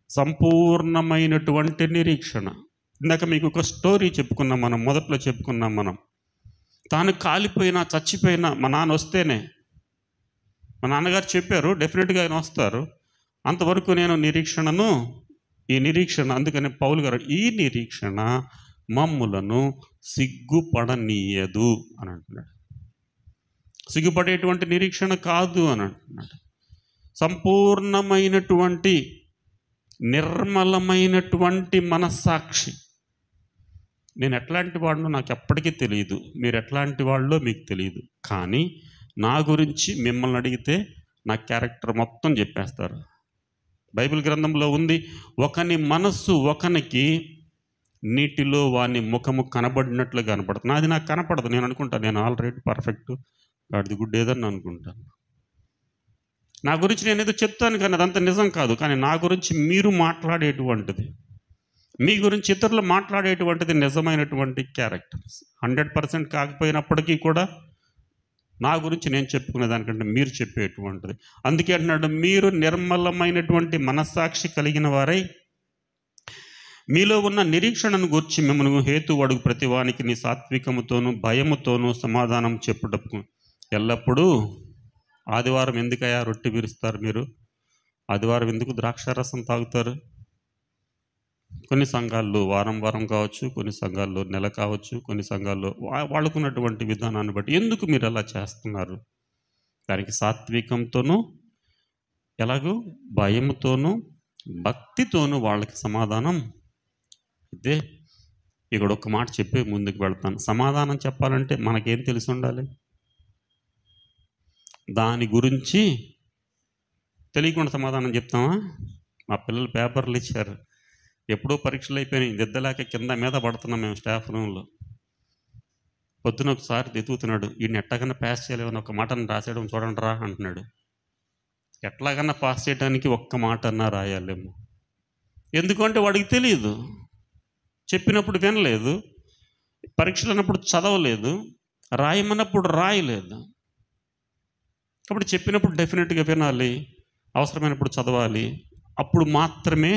సంపూర్ణమైనటువంటి నిరీక్షణ. ఇందాక మీకు ఒక స్టోరీ చెప్పుకున్నాం, మనం మొదట్లో చెప్పుకున్నాం. మనం తాను కాలిపోయినా చచ్చిపోయినా మా నాన్న వస్తేనే, మా నాన్నగారు చెప్పారు డెఫినెట్గా ఆయన వస్తారు, అంతవరకు నేను ఈ నిరీక్షణ అందుకని పౌలు గారు ఈ నిరీక్షణ మమ్ములను సిగ్గుపడనీయదు అని అంటున్నాడు. సిగ్గుపడేటువంటి నిరీక్షణ కాదు అని అంటున్నాడు. సంపూర్ణమైనటువంటి నిర్మలమైనటువంటి మనస్సాక్షి. నేను ఎట్లాంటి వాడినో నాకు ఎప్పటికీ తెలియదు, మీరు ఎట్లాంటి వాళ్ళో మీకు తెలియదు, కానీ నా గురించి మిమ్మల్ని అడిగితే నా క్యారెక్టర్ మొత్తం చెప్పేస్తారు. బైబిల్ గ్రంథంలో ఉంది, ఒకని మనస్సు ఒకనికి నీటిలో వాని ముఖము కనబడినట్లు కనపడుతుంది. అది నాకు కనపడదు, నేను అనుకుంటాను నేను ఆల్రెడీ పర్ఫెక్ట్, వాడిది గుడ్ ఏదని అనుకుంటాను. నా గురించి నేను ఏదో చెప్తాను కానీ అదంతా నిజం కాదు. కానీ నా గురించి మీరు మాట్లాడేటువంటిది, మీ గురించి ఇతరులు మాట్లాడేటువంటిది నిజమైనటువంటి క్యారెక్టర్స్. 100% కాకపోయినప్పటికీ కూడా నా గురించి నేను చెప్పుకునే దానికంటే మీరు చెప్పేటువంటిది. అందుకే అంటున్నాడు, మీరు నిర్మలమైనటువంటి మనస్సాక్షి కలిగిన వారై మీలో ఉన్న నిరీక్షణను గూర్చి మిమ్మల్ని హేతువడుగు ప్రతివానికి నీ సాత్వికముతోనూ భయముతోనూ సమాధానం చెప్పుటకు ఎల్లప్పుడూ. ఆదివారం ఎందుకయ్యా రొట్టె విరుస్తారు మీరు, ఆదివారం ఎందుకు ద్రాక్షారసం తాగుతారు? కొన్ని సంఘాల్లో వారం కావచ్చు, కొన్ని సంఘాల్లో నెల కావచ్చు, కొన్ని సంఘాల్లో వాళ్ళకున్నటువంటి విధానాన్ని బట్టి ఎందుకు మీరు అలా చేస్తున్నారు? దానికి సాత్వికంతోనూ ఎలాగూ భయముతోనూ భక్తితోనూ వాళ్ళకి సమాధానం. అయితే ఇక్కడ ఒక మాట చెప్పి ముందుకు వెళ్తాను. సమాధానం చెప్పాలంటే మనకేం తెలిసి ఉండాలి? దాని గురించి తెలియకుండా సమాధానం చెప్తామా? మా పిల్లలు పేపర్లు ఇచ్చారు, ఎప్పుడో పరీక్షలు అయిపోయినాయి, దిద్దలేక కింద మీద పడుతున్నాం మేము స్టాఫ్ రూమ్లో. పొద్దున ఒకసారి ఎత్తుకుతున్నాడు, ఈయన ఎట్లాగన్నా పాస్ చేయలేమని ఒక మాటను రాసేయడం చూడండి రా అంటున్నాడు. ఎట్లాగన్నా పాస్ చేయడానికి ఒక్క మాట అన్నా రాయాలేమో. ఎందుకంటే వాడికి తెలియదు, చెప్పినప్పుడు వినలేదు, పరీక్షలు అన్నప్పుడు చదవలేదు, రాయమన్నప్పుడు రాయలేదు. కాబట్టి చెప్పినప్పుడు డెఫినెట్గా వినాలి, అవసరమైనప్పుడు చదవాలి. అప్పుడు మాత్రమే,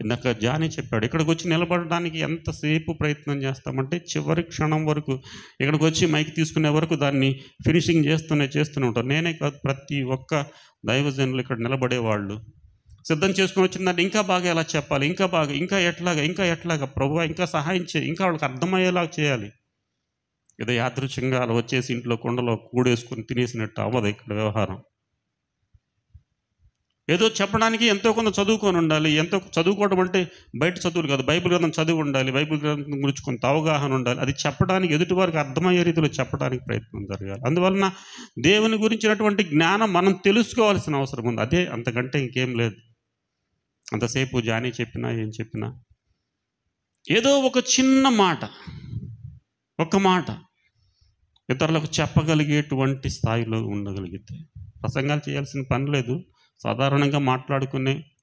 ఇందాక జానీ చెప్పాడు, ఇక్కడికి వచ్చి నిలబడడానికి ఎంతసేపు ప్రయత్నం చేస్తామంటే చివరి క్షణం వరకు, ఇక్కడికి వచ్చి మైక్ తీసుకునే వరకు దాన్ని ఫినిషింగ్ చేస్తూనే ఉంటారు. నేనే కాదు, ప్రతి ఒక్క దైవజనులు ఇక్కడ నిలబడేవాళ్ళు సిద్ధం చేసుకుని వచ్చిందంటే ఇంకా బాగా ఎలా చెప్పాలి, ఇంకా బాగా, ఇంకా ఎట్లాగా ప్రభువా ఇంకా సహాయం చేయి, ఇంకా వాళ్ళకి అర్థమయ్యేలాగా చేయాలి. ఏదో యాదృచ్ఛికంగా అలా వచ్చేసి ఇంట్లో కుండలో కూడేసుకొని తినేసినట్టు అవ్వదు ఇక్కడ వ్యవహారం. ఏదో చెప్పడానికి ఎంతో కొంత చదువుకొని ఉండాలి. ఎంతో చదువుకోవడం అంటే బయట చదువులు కాదు, బైబిల్ గ్రంథం చదువు ఉండాలి, బైబిల్ గ్రంథం గురించి కొంత అవగాహన ఉండాలి. అది చెప్పడానికి ఎదుటివారికి అర్థమయ్యే రీతిలో చెప్పడానికి ప్రయత్నం జరగాలి. అందువలన దేవుని గురించినటువంటి జ్ఞానం మనం తెలుసుకోవాల్సిన అవసరం ఉంది. అదే, అంతకంటే ఇంకేం లేదు. అంతసేపు జానీ చెప్పినా ఏం చెప్పినా ఏదో ఒక చిన్న మాట, ఒక మాట ఇతరులకు చెప్పగలిగేటువంటి స్థాయిలో ఉండగలిగితే ప్రసంగాలు చేయాల్సిన పని లేదు. సాధారణంగా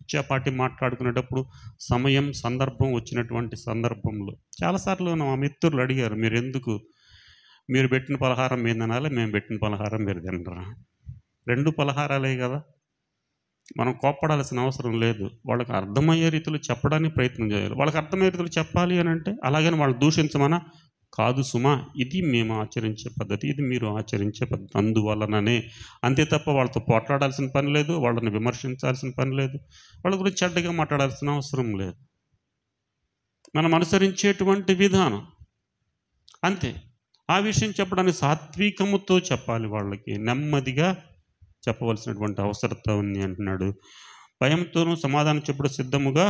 ఇచ్చాపాటి మాట్లాడుకునేటప్పుడు సమయం సందర్భం వచ్చినటువంటి సందర్భంలో చాలాసార్లు మా మిత్రులు అడిగారు, మీరు పెట్టిన పలహారం మేము తినాలి, మేము పెట్టిన పలహారం మీరు తినరా? 2 పలహారాలే కదా. మనం కోప్పడాల్సిన అవసరం లేదు. వాళ్ళకి అర్థమయ్యే రీతిలో చెప్పడానికి ప్రయత్నం చేయాలి. వాళ్ళకి అర్థమయ్యే రీతిలో చెప్పాలి అని అంటే అలాగని వాళ్ళు దూషించమనా? కాదు సుమా, ఇది మేము ఆచరించే పద్ధతి, ఇది మీరు ఆచరించే పద్ధతి, అందువలననే. అంతే తప్ప వాళ్ళతో పోట్లాడాల్సిన పని లేదు, వాళ్ళని విమర్శించాల్సిన పని లేదు, వాళ్ళ గురించి చెడ్డగా మాట్లాడాల్సిన అవసరం లేదు. మనం అనుసరించేటువంటి విధానం అంతే. ఆ విషయం చెప్పడానికి సాత్వికముతో చెప్పాలి, వాళ్ళకి నెమ్మదిగా చెప్పవలసినటువంటి అవసరత ఉంది అంటున్నాడు. భయంతోనూ సమాధానం చెప్పుడు సిద్ధముగా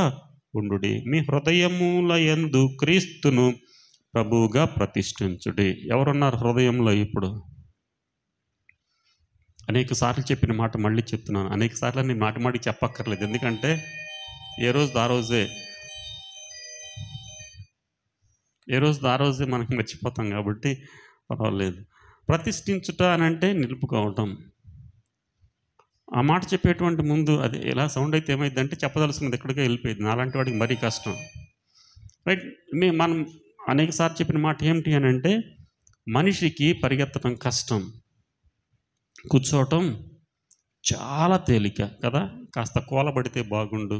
ఉండుడి, మీ హృదయముల యందు క్రీస్తును ప్రభువుగా ప్రతిష్ఠించుడి. ఎవరున్నారు హృదయంలో? ఇప్పుడు అనేక సార్లు చెప్పిన మాట మళ్ళీ చెప్తున్నాను. అనేక సార్లు నేను మాటి చెప్పక్కర్లేదు, ఎందుకంటే ఏ రోజు ఆ రోజే మనకి మర్చిపోతాం కాబట్టి పర్వాలేదు. ప్రతిష్ఠించుట అని అంటే నిలుపుకోవటం. ఆ మాట చెప్పేటువంటి ముందు అది ఎలా సౌండ్ అయితే ఏమైందంటే చెప్పదలుచుకున్నది ఎక్కడికో వెళ్ళిపోయింది. నాలాంటి వాడికి మరీ కష్టం, రైట్. మనం అనేక సార్లు చెప్పిన మాట ఏమిటి అని అంటే, మనిషికి పరిగెత్తడం కష్టం, కూర్చోవటం చాలా తేలిక కదా. కాస్త కోలబడితే బాగుండు,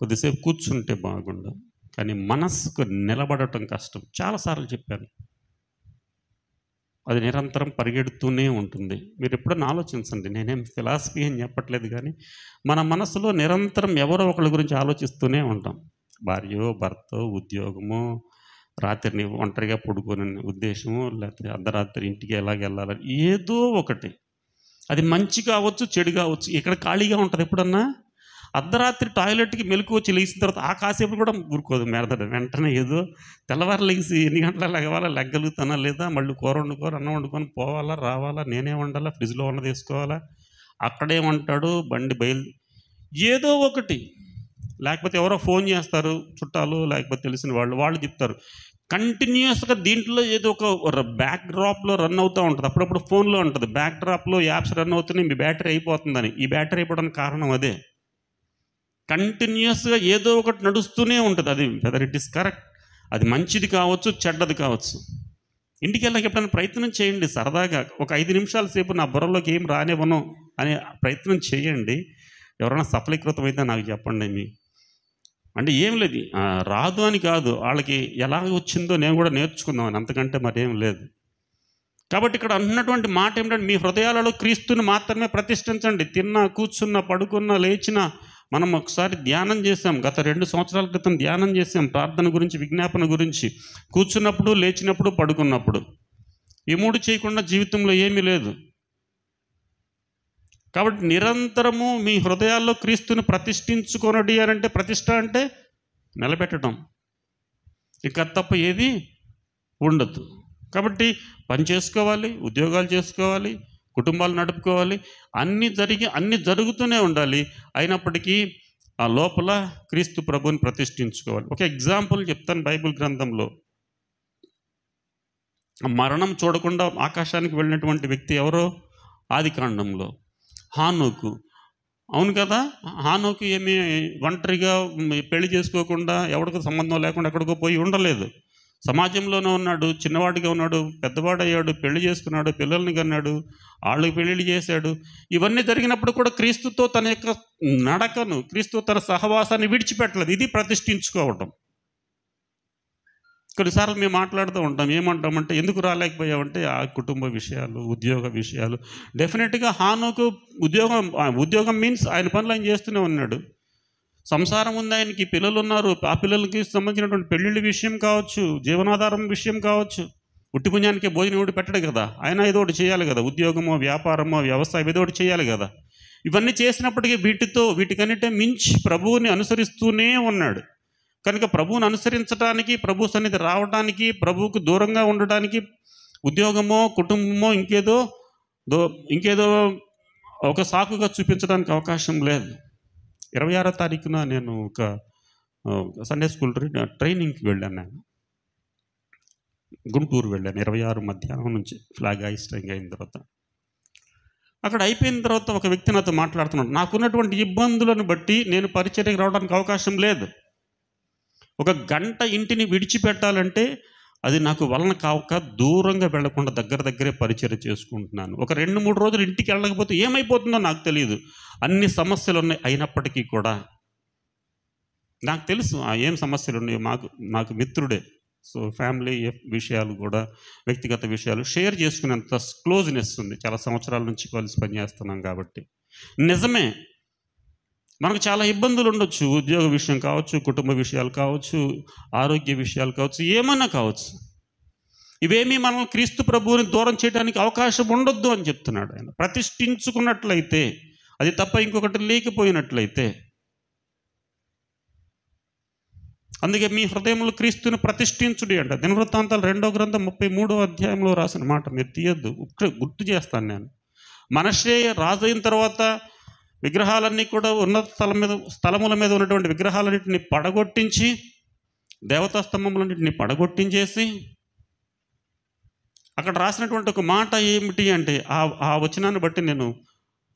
కొద్దిసేపు కూర్చుంటే బాగుండు, కానీ మనస్సుకు నిలబడటం కష్టం. చాలాసార్లు చెప్పాను. అది నిరంతరం పరిగెడుతూనే ఉంటుంది. మీరు ఎప్పుడన్నా ఆలోచించండి. నేనేం ఫిలాసఫీ అని చెప్పట్లేదు, కానీ మన మనసులో నిరంతరం ఎవరో ఒకళ్ళ గురించి ఆలోచిస్తూనే ఉంటాం. భార్యో, భర్తో, ఉద్యోగమో, రాత్రిని ఒంటరిగా పడుకునే ఉద్దేశము, లేకపోతే అర్ధరాత్రి ఇంటికి ఎలాగెళ్ళాలని ఏదో ఒకటి. అది మంచి కావచ్చు, చెడు కావచ్చు. ఇక్కడ ఖాళీగా ఉంటుంది. ఎప్పుడన్నా అర్ధరాత్రి టాయిలెట్కి మెలకు వచ్చి లేచిన తర్వాత ఆ కాసేపు కూడా ఊరుకోదు మెడతాడు. వెంటనే ఏదో తెల్లవారు లేచి ఎన్ని గంటల లెగవాలా, లెగ్గలుగుతానా లేదా, మళ్ళీ కూర వండుకోరు, అన్నం వండుకొని పోవాలా, రావాలా, నేనే వండాలా, ఫ్రిడ్జ్లో ఉన్నది వేసుకోవాలా, అక్కడేమంటాడు బండి ఏదో ఒకటి. లేకపోతే ఎవరో ఫోన్ చేస్తారు, చుట్టాలు లేకపోతే తెలిసిన వాళ్ళు చెప్తారు. కంటిన్యూస్గా దీంట్లో ఏదో ఒక బ్యాక్ డ్రాప్లో రన్ అవుతూ ఉంటుంది. అప్పుడప్పుడు ఫోన్లో ఉంటుంది బ్యాక్ డ్రాప్లో యాప్స్ రన్ అవుతున్నాయి, మీ బ్యాటరీ అయిపోతుందని. ఈ బ్యాటరీ అయిపోవడానికి కారణం అదే. కంటిన్యూస్గా ఏదో ఒకటి నడుస్తూనే ఉంటుంది. అది వెదర్ ఇట్ ఈస్ కరెక్ట్, అది మంచిది కావచ్చు, చెడ్డది కావచ్చు. ఇంటికి వెళ్ళాక ఎప్పుడైనా ప్రయత్నం చేయండి, సరదాగా ఒక 5 నిమిషాల సేపు నా బుర్రలోకి ఏం రానివ్వను అనే ప్రయత్నం చేయండి. ఎవరైనా సఫలీకృతం అయితే నాకు చెప్పండి. అంటే ఏం లేదు, రాదు అని కాదు, వాళ్ళకి ఎలా వచ్చిందో నేను కూడా నేర్చుకుందామని, అంతకంటే మరేం లేదు. కాబట్టి ఇక్కడ అంటున్నటువంటి మాట ఏమిటంటే, మీ హృదయాలలో క్రీస్తుని మాత్రమే ప్రతిష్ఠించండి. తిన్నా, కూర్చున్నా, పడుకున్నా, లేచినా. మనం ఒకసారి ధ్యానం చేసాం, గత 2 సంవత్సరాల క్రితం ధ్యానం చేసాం ప్రార్థన గురించి, విజ్ఞాపన గురించి. కూర్చున్నప్పుడు, లేచినప్పుడు, పడుకున్నప్పుడు. ఈ 3 చేయకుండా జీవితంలో ఏమీ లేదు. కాబట్టి నిరంతరము మీ హృదయాల్లో క్రీస్తుని ప్రతిష్ఠించుకొనడి అని అంటే, ప్రతిష్ట అంటే నిలబెట్టడం, ఇక తప్ప ఏది ఉండదు. కాబట్టి పని చేసుకోవాలి, ఉద్యోగాలు చేసుకోవాలి, కుటుంబాలు నడుపుకోవాలి, అన్నీ జరుగుతూనే ఉండాలి. అయినప్పటికీ ఆ లోపల క్రీస్తు ప్రభుని ప్రతిష్ఠించుకోవాలి. ఒక ఎగ్జాంపుల్ చెప్తాను. బైబిల్ గ్రంథంలో మరణం చూడకుండా ఆకాశానికి వెళ్ళినటువంటి వ్యక్తి ఎవరో? ఆదికాండంలో హానోకు. అవును కదా. హానోకు ఏమీ ఒంటరిగా పెళ్లి చేసుకోకుండా, ఎవరికి సంబంధం లేకుండా ఎక్కడికో పోయి ఉండలేదు. సమాజంలోనే ఉన్నాడు, చిన్నవాడిగా ఉన్నాడు, పెద్దవాడయ్యాడు, పెళ్లి చేసుకున్నాడు, పిల్లల్ని కన్నాడు, వాళ్ళకి పెళ్ళిళ్ళు చేశాడు. ఇవన్నీ జరిగినప్పుడు కూడా క్రీస్తుతో తన యొక్క నడకను, క్రీస్తుతో తన సహవాసాన్ని విడిచిపెట్టలేదు. ఇది ప్రతిష్ఠించుకోవటం. కొన్నిసార్లు మేము మాట్లాడుతూ ఉంటాం, ఏమంటామంటే, ఎందుకు రాలేకపోయామంటే ఆ కుటుంబ విషయాలు, ఉద్యోగ విషయాలు. డెఫినెట్గా హానోకు ఉద్యోగం మీన్స్ ఆయన పనులు ఆయన చేస్తూనే ఉన్నాడు. సంసారం ఉంది, ఆయనకి పిల్లలు ఉన్నారు. ఆ పిల్లలకి సంబంధించినటువంటి పెళ్ళిళ్ళ విషయం కావచ్చు, జీవనాధారం విషయం కావచ్చు, ఉట్టి పుణ్యానికే భోజనం ఒకటి పెట్టడు కదా, ఆయన ఏదో ఒకటి చేయాలి కదా, ఉద్యోగమో వ్యాపారమో వ్యవసాయం ఏదో ఒకటి చేయాలి కదా. ఇవన్నీ చేసినప్పటికీ వీటికన్నిటే మించి ప్రభువుని అనుసరిస్తూనే ఉన్నాడు. కనుక ప్రభువుని అనుసరించడానికి, ప్రభు సన్నిధి రావడానికి, ప్రభువుకు దూరంగా ఉండటానికి ఉద్యోగమో కుటుంబమో ఇంకేదో ఒక సాకుగా చూపించడానికి అవకాశం లేదు. 26వ తారీఖున నేను ఒక సండే స్కూల్ ట్రైనింగ్కి వెళ్ళాను. నేను గుంటూరు వెళ్ళాను 26 మధ్యాహ్నం నుంచి ఫ్లాగ్ హాయిస్టింగ్ అయిన తర్వాత. అక్కడ అయిపోయిన తర్వాత ఒక వ్యక్తి నాతో మాట్లాడుతున్నాడు. నాకున్నటువంటి ఇబ్బందులను బట్టి నేను పరిచర్యకు రావడానికి అవకాశం లేదు. ఒక గంట ఇంటిని విడిచిపెట్టాలంటే అది నాకు వలన కాక దూరంగా వెళ్లకుండా దగ్గరే పరిచర్య చేసుకుంటున్నాను. ఒక 2-3 రోజులు ఇంటికి వెళ్ళకపోతే ఏమైపోతుందో నాకు తెలియదు. అన్ని సమస్యలు ఉన్నాయి. అయినప్పటికీ కూడా నాకు తెలుసు ఏం సమస్యలు ఉన్నాయో. నాకు మిత్రుడే. సో ఫ్యామిలీ విషయాలు కూడా, వ్యక్తిగత విషయాలు షేర్ చేసుకునేంత క్లోజ్నెస్ ఉంది. చాలా సంవత్సరాల నుంచి కలిసి పనిచేస్తున్నాం కాబట్టి. నిజమే, మనకు చాలా ఇబ్బందులు ఉండొచ్చు. ఉద్యోగ విషయం కావచ్చు, కుటుంబ విషయాలు కావచ్చు, ఆరోగ్య విషయాలు కావచ్చు, ఏమన్నా కావచ్చు. ఇవేమీ మనం క్రీస్తు ప్రభువుని దూరం చేయడానికి అవకాశం ఉండొద్దు అని చెప్తున్నాడు ఆయన. ప్రతిష్ఠించుకున్నట్లయితే, అది తప్ప ఇంకొకటి లేకపోయినట్లయితే. అందుకే మీ హృదయంలో క్రీస్తుని ప్రతిష్ఠించుడి అంట. దినవృత్తాంతాలు 2వ గ్రంథం 33వ అధ్యాయంలో రాసిన మాట మీరు తీయొద్దు. గుర్తు చేస్తాను నేను. మనష్షే రాజు అయిన తర్వాత విగ్రహాలన్నీ కూడా ఉన్నత స్థలముల మీద ఉన్నటువంటి విగ్రహాలన్నింటినీ పడగొట్టించి, దేవతా స్తంభములన్నింటినీ పడగొట్టించేసి, అక్కడ రాసినటువంటి ఒక మాట ఏమిటి అంటే, ఆ వచనాన్ని బట్టి నేను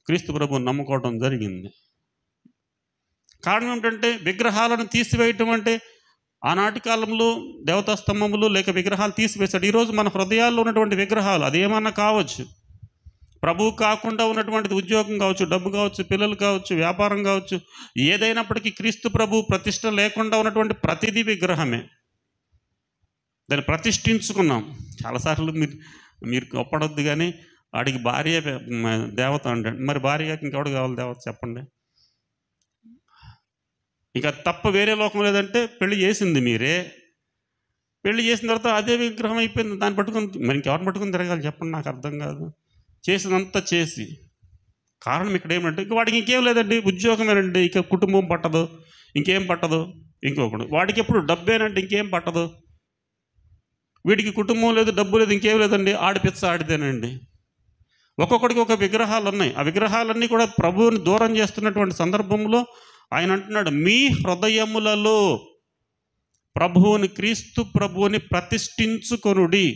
క్రీస్తు ప్రభువుని నమ్ముకోవడం జరిగింది. కారణం ఏంటంటే, విగ్రహాలను తీసివేయటం అంటే, ఆనాటి కాలంలో దేవతా స్తంభములు లేక విగ్రహాలు తీసివేశాడు. ఈరోజు మన హృదయాల్లో ఉన్నటువంటి విగ్రహాలు అదేమన్నా కావచ్చు, ప్రభువు కాకుండా ఉన్నటువంటిది ఉద్యోగం కావచ్చు, డబ్బు కావచ్చు, పిల్లలు కావచ్చు, వ్యాపారం కావచ్చు, ఏదైనప్పటికీ క్రీస్తు ప్రభు ప్రతిష్ట లేకుండా ఉన్నటువంటి ప్రతిదీ విగ్రహమే. దాన్ని ప్రతిష్ఠించుకున్నాం. చాలాసార్లు మీరు ఒప్పడొద్దు, కానీ వాడికి భార్య దేవత అంటాడు. మరి భార్యకి ఇంకెవడు కావాలి దేవత చెప్పండి? ఇక తప్ప వేరే లోకం లేదంటే పెళ్లి చేసింది మీరే. పెళ్లి చేసిన తర్వాత అదే విగ్రహం అయిపోయింది. దాన్ని పట్టుకుని మరి ఇంకెవరిని పట్టుకుని తిరగాలి చెప్పండి? నాకు అర్థం కాదు. చేసినంతా చేసి కారణం ఇక్కడ ఏమంటే, ఇక వాడికి ఇంకేం లేదండి, ఉద్యోగమేనండి, ఇక కుటుంబం పట్టదు, ఇంకేం పట్టదు. ఇంకొకడు వాడికి ఎప్పుడు డబ్బేనండి, ఇంకేం పట్టదు. వీడికి కుటుంబం లేదు, డబ్బు లేదు, ఇంకేం లేదండి, ఆడిపిచ్చ ఆడితేనండి. ఒక్కొక్కడికి ఒక విగ్రహాలు ఉన్నాయి. ఆ విగ్రహాలన్నీ కూడా ప్రభువుని దూరం చేస్తున్నటువంటి సందర్భంలో ఆయన అంటున్నాడు, మీ హృదయములలో ప్రభువుని, క్రీస్తు ప్రభువుని ప్రతిష్ఠించుకొనుడి.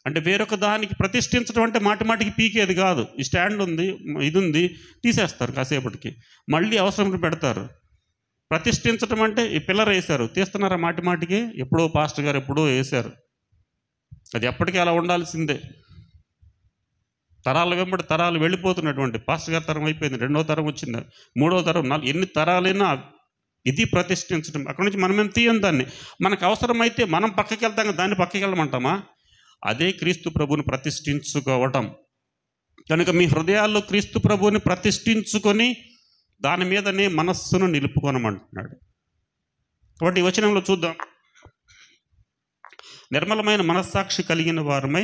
అంటే వేరొక దానికి ప్రతిష్ఠించడం అంటే మాటికి పీకేది కాదు. ఈ స్టాండ్ ఉంది, ఇది ఉంది, తీసేస్తారు కాసేపటికి, మళ్ళీ అవసరం పెడతారు. ప్రతిష్ఠించడం అంటే ఈ పిల్లర్ వేశారు, తీస్తున్నారా మాటికి? ఎప్పుడో పాస్టర్ గారు ఎప్పుడో వేశారు. అది ఎప్పటికీ అలా ఉండాల్సిందే. తరాల వెంబడి తరాలు వెళ్ళిపోతున్నటువంటి పాస్టర్ గారి తరం అయిపోయింది, 2వ తరం వచ్చింది, 3వ తరం, 4, ఎన్ని తరాలైనా ఇది ప్రతిష్ఠించడం. అక్కడి నుంచి మనమేం తీయం దాన్ని. మనకు అవసరమైతే మనం పక్కకి వెళ్తాం, దాన్ని పక్కకి వెళ్ళమంటామా? అదే క్రీస్తు ప్రభువుని ప్రతిష్ఠించుకోవటం. కనుక మీ హృదయాల్లో క్రీస్తు ప్రభువుని ప్రతిష్ఠించుకొని దాని మీదనే మనస్సును నిలుపుకొనమంటున్నాడు. కాబట్టి ఈ వచనంలో చూద్దాం. నిర్మలమైన మనస్సాక్షి కలిగిన వారమై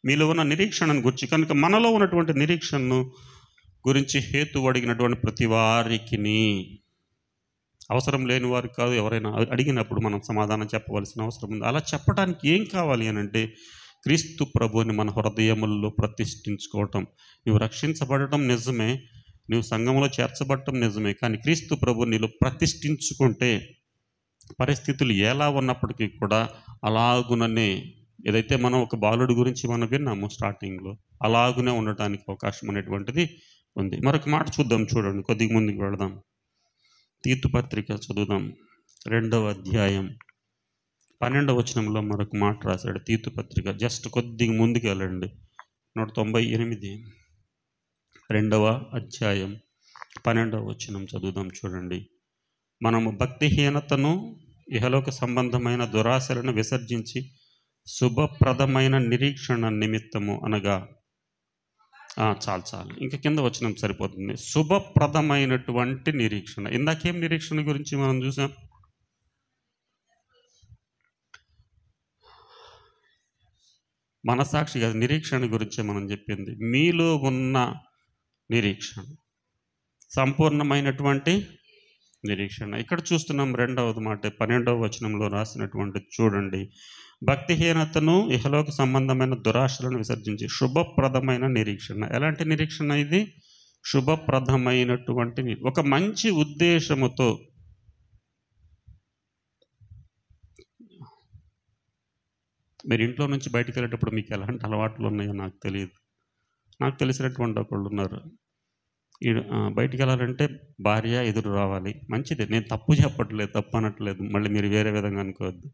మీలో ఉన్న నిరీక్షణను గురించి. కనుక మనలో ఉన్నటువంటి నిరీక్షణను గురించి హేతు అడిగినటువంటి ప్రతి వారికి, అవసరం లేని వారికి కాదు, ఎవరైనా అడిగినప్పుడు మనం సమాధానం చెప్పవలసిన అవసరం ఉంది. అలా చెప్పడానికి ఏం కావాలి అని అంటే, క్రీస్తు ప్రభువుని మన హృదయముల్లో ప్రతిష్ఠించుకోవటం. నువ్వు రక్షించబడటం నిజమే, నువ్వు సంఘంలో చేర్చబడటం నిజమే, కానీ క్రీస్తు ప్రభువుని నీలో ప్రతిష్ఠించుకుంటే పరిస్థితులు ఎలా ఉన్నప్పటికీ కూడా అలాగుననే, ఏదైతే మనం ఒక బాలుడి గురించి మనం విన్నాము స్టార్టింగ్లో, అలాగునే ఉండటానికి అవకాశం అనేటువంటిది ఉంది. మరొక మాట చూద్దాం, చూడండి, కొద్దిగా ముందుకు వెళదాం. తీతు పత్రిక చదువుదాం, 2వ అధ్యాయం 12వ వచనంలో మరొక మాట రాశాడు. తీతు పత్రిక జస్ట్ కొద్దిగా ముందుకు వెళ్ళండి, 198, 2వ అధ్యాయం 12వ వచనం చదువుదాం, చూడండి. మనము భక్తిహీనతను, ఇహలోక సంబంధమైన దురాశలను విసర్జించి శుభప్రదమైన నిరీక్షణ నిమిత్తము, అనగా చాలు ఇంకా కింద వచనం సరిపోతుంది. శుభప్రదమైనటువంటి నిరీక్షణ. ఇందాకేం నిరీక్షణ గురించి మనం చూసాం? మనసాక్షి కాదు, నిరీక్షణ గురించే మనం చెప్పింది. మీలో ఉన్న నిరీక్షణ, సంపూర్ణమైనటువంటి నిరీక్షణ. ఇక్కడ చూస్తున్నాం రెండవది మాట 12వ వచనంలో రాసినటువంటి చూడండి, భక్తిహీనతను ఇహలోక సంబంధమైన దురాశలను విసర్జించి శుభప్రదమైన నిరీక్షణ. ఎలాంటి నిరీక్షణ ఇది? శుభప్రదమైనటువంటి ఒక మంచి ఉద్దేశముతో. మీరు ఇంట్లో నుంచి బయటికి వెళ్ళేటప్పుడు మీకు ఎలాంటి అలవాట్లు ఉన్నాయో నాకు తెలియదు. నాకు తెలిసినటువంటి ఒకళ్ళు ఉన్నారు. బయటికి వెళ్ళాలంటే భార్య ఎదురు రావాలి. మంచిది, నేను తప్పు చెప్పట్లేదు, తప్పు అనట్లేదు, మళ్ళీ మీరు వేరే విధంగా అనుకోవద్దు.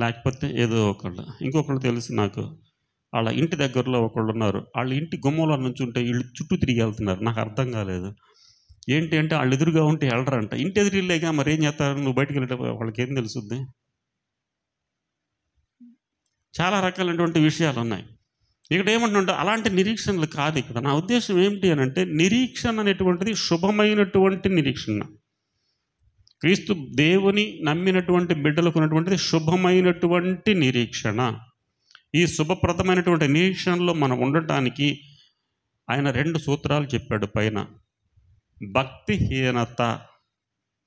లేకపోతే ఏదో ఒకళ్ళు, ఇంకొకళ్ళు తెలుసు నాకు, వాళ్ళ ఇంటి దగ్గరలో ఒకళ్ళు ఉన్నారు. వాళ్ళ ఇంటి గుమ్మంలో నుంచి ఉంటే వీళ్ళు చుట్టూ తిరిగి వెళ్తున్నారు. నాకు అర్థం కాలేదు ఏంటి అంటే, వాళ్ళు ఎదురుగా ఉంటే వెళ్ళరంట. ఇంటి ఎదురు వెళ్ళాక మరి ఏం చేస్తారు? నువ్వు బయటికి వెళ్ళేటప్పుడు వాళ్ళకి ఏం తెలుస్తుంది? చాలా రకాలైనటువంటి విషయాలు ఉన్నాయి. ఇక్కడ ఏమంటుంటే అలాంటి నిరీక్షణలు కాదు ఇక్కడ. నా ఉద్దేశం ఏమిటి అని అంటే, నిరీక్షణ అనేటువంటిది శుభమైనటువంటి నిరీక్షణ. క్రీస్తు దేవుని నమ్మినటువంటి బిడ్డలకు ఉన్నటువంటిది శుభమైనటువంటి నిరీక్షణ. ఈ శుభప్రదమైనటువంటి నిరీక్షణలో మనం ఉండటానికి ఆయన 2 సూత్రాలు చెప్పాడు పైన. భక్తిహీనత,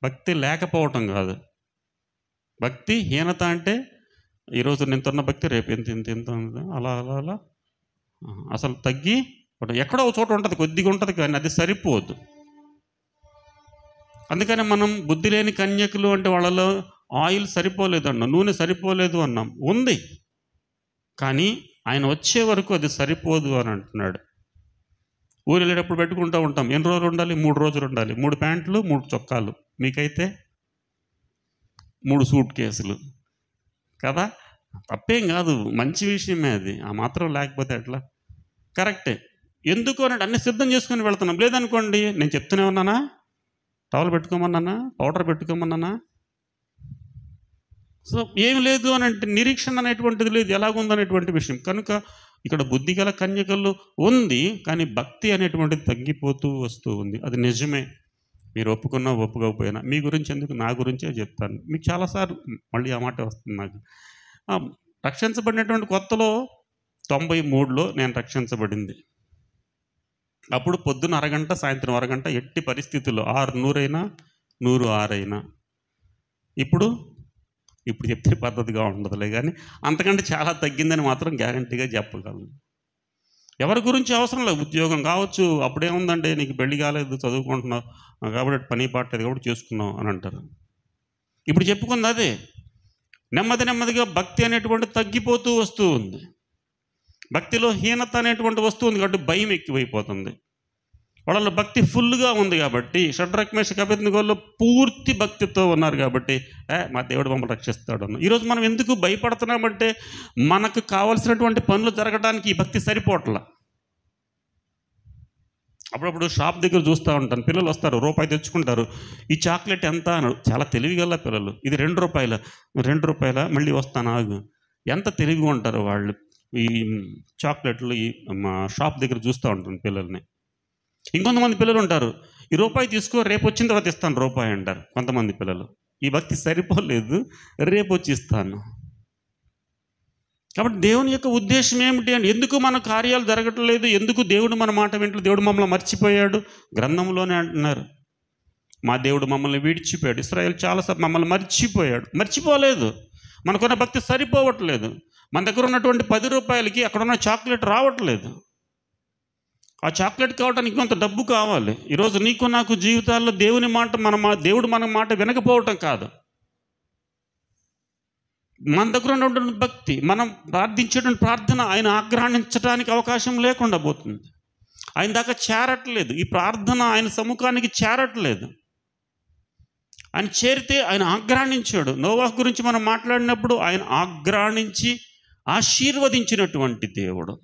భక్తి లేకపోవటం కాదు. భక్తిహీనత అంటే ఈరోజు నింతున్న భక్తి రేపు ఎంత అలా అలా అలా అసలు తగ్గి ఎక్కడో ఒక చోట ఉంటుంది, కొద్దిగా ఉంటుంది, కానీ అది సరిపోదు. అందుకని మనం బుద్ధి లేని కన్యకులు అంటే వాళ్ళలో ఆయిల్ సరిపోలేదు అన్నాం, నూనె సరిపోలేదు అన్నాం. ఉంది, కానీ ఆయన వచ్చే వరకు అది సరిపోదు అని అంటున్నాడు. ఊరు వెళ్ళేటప్పుడు పెట్టుకుంటూ ఉంటాం. ఎన్ని రోజులు ఉండాలి? 3 రోజులు ఉండాలి. 3 ప్యాంట్లు 3 చొక్కాలు. మీకైతే 3 సూట్ కేసులు కదా. తప్పేం కాదు, మంచి విషయమే అది. ఆ మాత్రం లేకపోతే ఎట్లా? కరెక్టే. ఎందుకు అన్నట్టు అన్ని సిద్ధం చేసుకొని వెళ్తున్నాం. లేదనుకోండి, నేను చెప్తూనే ఉన్నానా, టవల్ పెట్టుకోమన్నానా, పౌడర్ పెట్టుకోమన్నానా? సో ఏమి లేదు అని అంటే నిరీక్షణ అనేటువంటిది లేదు, ఎలాగుందనేటువంటి విషయం. కనుక ఇక్కడ బుద్ధి గల కన్యకల్లో ఉంది, కానీ భక్తి అనేటువంటిది తగ్గిపోతూ వస్తూ ఉంది. అది నిజమే, మీరు ఒప్పుకున్నా ఒప్పుకోకపోయినా. మీ గురించి ఎందుకు, నా గురించే చెప్తాను. మీకు చాలాసార్లు మళ్ళీ ఆ మాట వస్తుంది నాకు. రక్షించబడినటువంటి కొత్తలో 93లో నేను రక్షించబడింది. అప్పుడు పొద్దున అరగంట, సాయంత్రం అరగంట, ఎట్టి పరిస్థితుల్లో 6:100 అయినా 106 అయినా. ఇప్పుడు చెప్తే పద్ధతిగా ఉండదులే, కానీ అంతకంటే చాలా తగ్గిందని మాత్రం గ్యారంటీగా చెప్పగలను. ఎవరి గురించి అవసరం లేదు. ఉద్యోగం కావచ్చు, అప్పుడేముందంటే నీకు పెళ్లి కాలేదు, చదువుకుంటున్నావు కాబట్టి పని పాటలేదు కాబట్టి చేసుకున్నావు అని అంటారు. ఇప్పుడు చెప్పుకుంది అదే. నెమ్మదిగా భక్తి అనేటువంటి తగ్గిపోతూ వస్తూ ఉంది. భక్తిలో హీనత అనేటువంటి వస్తూ ఉంది కాబట్టి భయం ఎక్కువైపోతుంది. వాళ్ళలో భక్తి ఫుల్గా ఉంది కాబట్టి, షడ్రక్ మేషక్ అబేద్నెగోలో పూర్తి భక్తితో ఉన్నారు కాబట్టి మా దేవుడు మమ్మల్ని రక్షిస్తాడు అన్న. ఈరోజు మనం ఎందుకు భయపడుతున్నామంటే, మనకు కావాల్సినటువంటి పనులు జరగడానికి ఈ భక్తి సరిపోవట్లా. అప్పుడప్పుడు షాప్ దగ్గర చూస్తూ ఉంటాను, పిల్లలు వస్తారు, రూపాయి తెచ్చుకుంటారు. ఈ చాక్లెట్ ఎంత అన్నారు. చాలా తెలివిగల పిల్లలు. ఇది 2 రూపాయల, 2 రూపాయల, మళ్ళీ వస్తాను ఆగు. ఎంత తెలివిగా ఉంటారు వాళ్ళు. ఈ చాక్లెట్లు ఈ మా షాప్ దగ్గర చూస్తూ ఉంటాను పిల్లల్ని. ఇంకొంతమంది పిల్లలు ఉంటారు, ఈ రూపాయి తీసుకో, రేపు వచ్చిన తర్వాత ఇస్తాను రూపాయి అంటారు కొంతమంది పిల్లలు. ఈ భక్తి సరిపోలేదు, రేపు వచ్చి ఇస్తాను. కాబట్టి దేవుని యొక్క ఉద్దేశం ఏమిటి అంటే, ఎందుకు మన కార్యాలు జరగట్లేదు, ఎందుకు దేవుడు మన మాట వింటలేదు, దేవుడు మమ్మల్ని మర్చిపోయాడు. గ్రంథంలోనే అంటున్నారు, మా దేవుడు మమ్మల్ని విడిచిపోయాడు. ఇశ్రాయేలు చాలాసార్లు మమ్మల్ని మర్చిపోయాడు. మర్చిపోలేదు, మనకున్న భక్తి సరిపోవట్లేదు. మన దగ్గర ఉన్నటువంటి 10 రూపాయలకి అక్కడున్న చాక్లెట్ రావట్లేదు. ఆ చాక్లెట్ కావడానికి కొంత డబ్బు కావాలి. ఈరోజు నీకు నాకు జీవితాల్లో దేవుని మాట దేవుడు మన మాట వినకపోవటం కాదు, మన దగ్గర ఉన్నటువంటి భక్తి, మనం ప్రార్థించేటువంటి ప్రార్థన ఆయన ఆగ్రహించడానికి అవకాశం లేకుండా పోతుంది. ఆయన దాకా చేరట్లేదు, ఈ ప్రార్థన ఆయన సముఖానికి చేరట్లేదు. ఆయన చేరితే ఆయన ఆగ్రహించాడు. నోవాహు గురించి మనం మాట్లాడినప్పుడు ఆయన ఆగ్రహించి ఆశీర్వదించినటువంటి దేవుడు.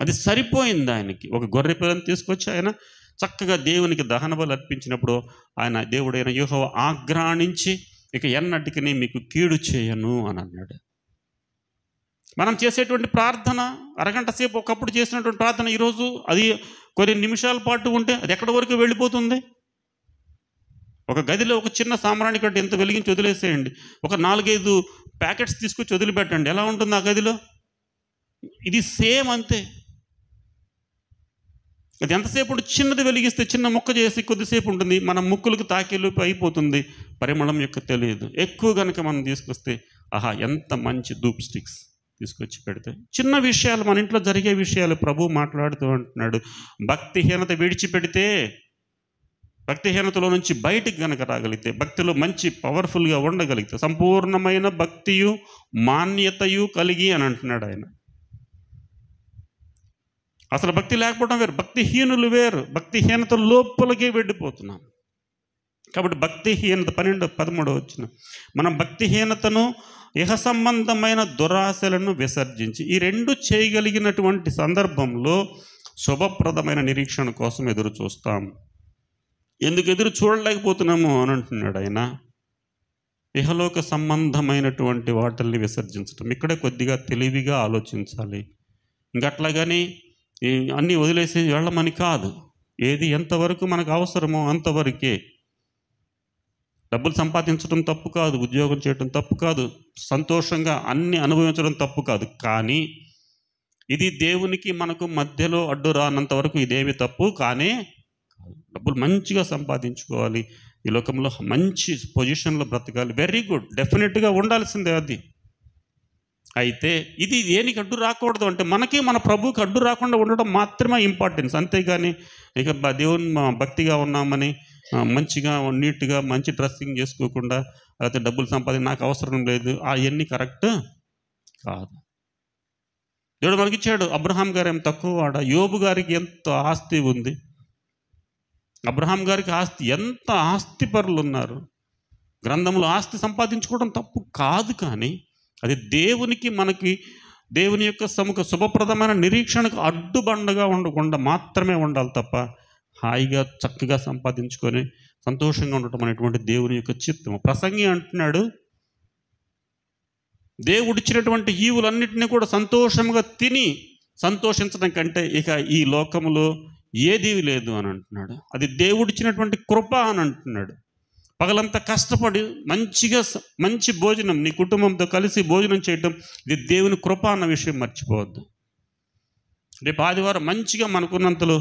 అది సరిపోయింది ఆయనకి. ఒక గొర్రె పిల్లని తీసుకొచ్చి ఆయన చక్కగా దేవునికి దహన బలి అర్పించినప్పుడు ఆయన దేవుడైన యెహోవా ఆగ్రహించి, ఇక ఎన్నటికి మీకు కీడు చేయను అని అన్నాడు. మనం చేసేటువంటి ప్రార్థన అరగంట సేపు ఒకప్పుడు చేసినటువంటి ప్రార్థన ఈరోజు అది కొన్ని నిమిషాల పాటు ఉంటే అది ఎక్కడి వరకు వెళ్ళిపోతుంది. ఒక గదిలో ఒక చిన్న సాంబ్రాణి కట్టి ఎంత వెలిగించి వదిలేసేయండి, ఒక 4-5 ప్యాకెట్స్ తీసుకొచ్చి వదిలిపెట్టండి, ఎలా ఉంటుంది ఆ గదిలో? ఇది సేమ్ అంతే. అది ఎంతసేపు ఉంటుంది? చిన్నది వెలిగిస్తే చిన్న ముక్క చేసి కొద్దిసేపు ఉంటుంది, మన ముక్కులకు తాకేలోపు అయిపోతుంది, పరిమళం యొక్క తెలియదు. ఎక్కువ కనుక మనం తీసుకొస్తే ఆహా ఎంత మంచి ధూప్ స్టిక్స్ తీసుకొచ్చి పెడితే, చిన్న విషయాలు మన ఇంట్లో జరిగే విషయాలు ప్రభు మాట్లాడుతూ అంటున్నాడు, భక్తిహీనత విడిచిపెడితే, భక్తిహీనతలో నుంచి బయటికి కనుక రాగలిగితే, భక్తిలో మంచి పవర్ఫుల్గా ఉండగలిగితే, సంపూర్ణమైన భక్తియు మాన్యతయు కలిగి అని అంటున్నాడు ఆయన. అసలు భక్తి లేకపోవడం వేరు, భక్తిహీనులు వేరు. భక్తిహీనత లోపలికే వెళ్ళిపోతున్నాం. కాబట్టి భక్తిహీనత 12-13 వచ్చిన మనం భక్తిహీనతను ఇహ సంబంధమైన దురాశలను విసర్జించి ఈ రెండు చేయగలిగినటువంటి సందర్భంలో శుభప్రదమైన నిరీక్షణ కోసం ఎదురు చూస్తాం. ఎందుకు ఎదురు చూడలేకపోతున్నాము అని అంటున్నాడు ఆయన. ఇహలోక సంబంధమైనటువంటి వాటిల్ని విసర్జించడం, ఇక్కడే కొద్దిగా తెలివిగా ఆలోచించాలి. ఇంకట్లాగాని అన్నీ వదిలేసి వెళ్ళమని కాదు. ఏది ఎంతవరకు మనకు అవసరమో అంతవరకే. డబ్బులు సంపాదించడం తప్పు కాదు, ఉద్యోగం చేయడం తప్పు కాదు, సంతోషంగా అన్ని అనుభవించడం తప్పు కాదు. కానీ ఇది దేవునికి మనకు మధ్యలో అడ్డు రానంత వరకు ఇదేమి తప్పు కానీ డబ్బులు మంచిగా సంపాదించుకోవాలి, ఈ లోకంలో మంచి పొజిషన్లో బ్రతకాలి, వెరీ గుడ్, డెఫినెట్గా ఉండాల్సిందే అది. అయితే ఇది దేనికి అడ్డు రాకూడదు అంటే మనకి మన ప్రభువుకి అడ్డు రాకుండా ఉండడం మాత్రమే ఇంపార్టెన్స్. అంతేగాని ఇక దేవుని భక్తిగా ఉన్నామని మంచిగా నీట్గా మంచి డ్రెస్సింగ్ చేసుకోకుండా లేకపోతే డబ్బులు నాకు అవసరం లేదు, అవన్నీ కరెక్ట్ కాదు. దేవుడు మనకిచ్చాడు. అబ్రహాం గారు ఏం తక్కువ వాడ? యోబు గారికి ఎంత ఆస్తి ఉంది, అబ్రహాం గారికి ఆస్తి, ఎంత ఆస్తిపరులు ఉన్నారు. గ్రంథంలో ఆస్తి సంపాదించుకోవడం తప్పు కాదు, కానీ అది దేవునికి మనకి దేవుని యొక్క శుభప్రదమైన నిరీక్షణకు అడ్డుబండగా ఉండకుండా మాత్రమే ఉండాలి తప్ప హాయిగా చక్కగా సంపాదించుకొని సంతోషంగా ఉండటం అనేటువంటి దేవుని యొక్క చిత్తము. ప్రసంగి అంటున్నాడు, దేవుడిచ్చినటువంటి ఈవులన్నింటినీ కూడా సంతోషంగా తిని సంతోషించడం కంటే ఇక ఈ లోకములో ఏదీ లేదు అని అంటున్నాడు. అది దేవుడిచ్చినటువంటి కృప అని అంటున్నాడు. పగలంతా కష్టపడి మంచిగా మంచి భోజనం నీ కుటుంబంతో కలిసి భోజనం చేయటం, ఇది దేవుని కృప అన్న విషయం మర్చిపోవద్దు. రేపు ఆదివారం మంచిగా మనకున్నంతలో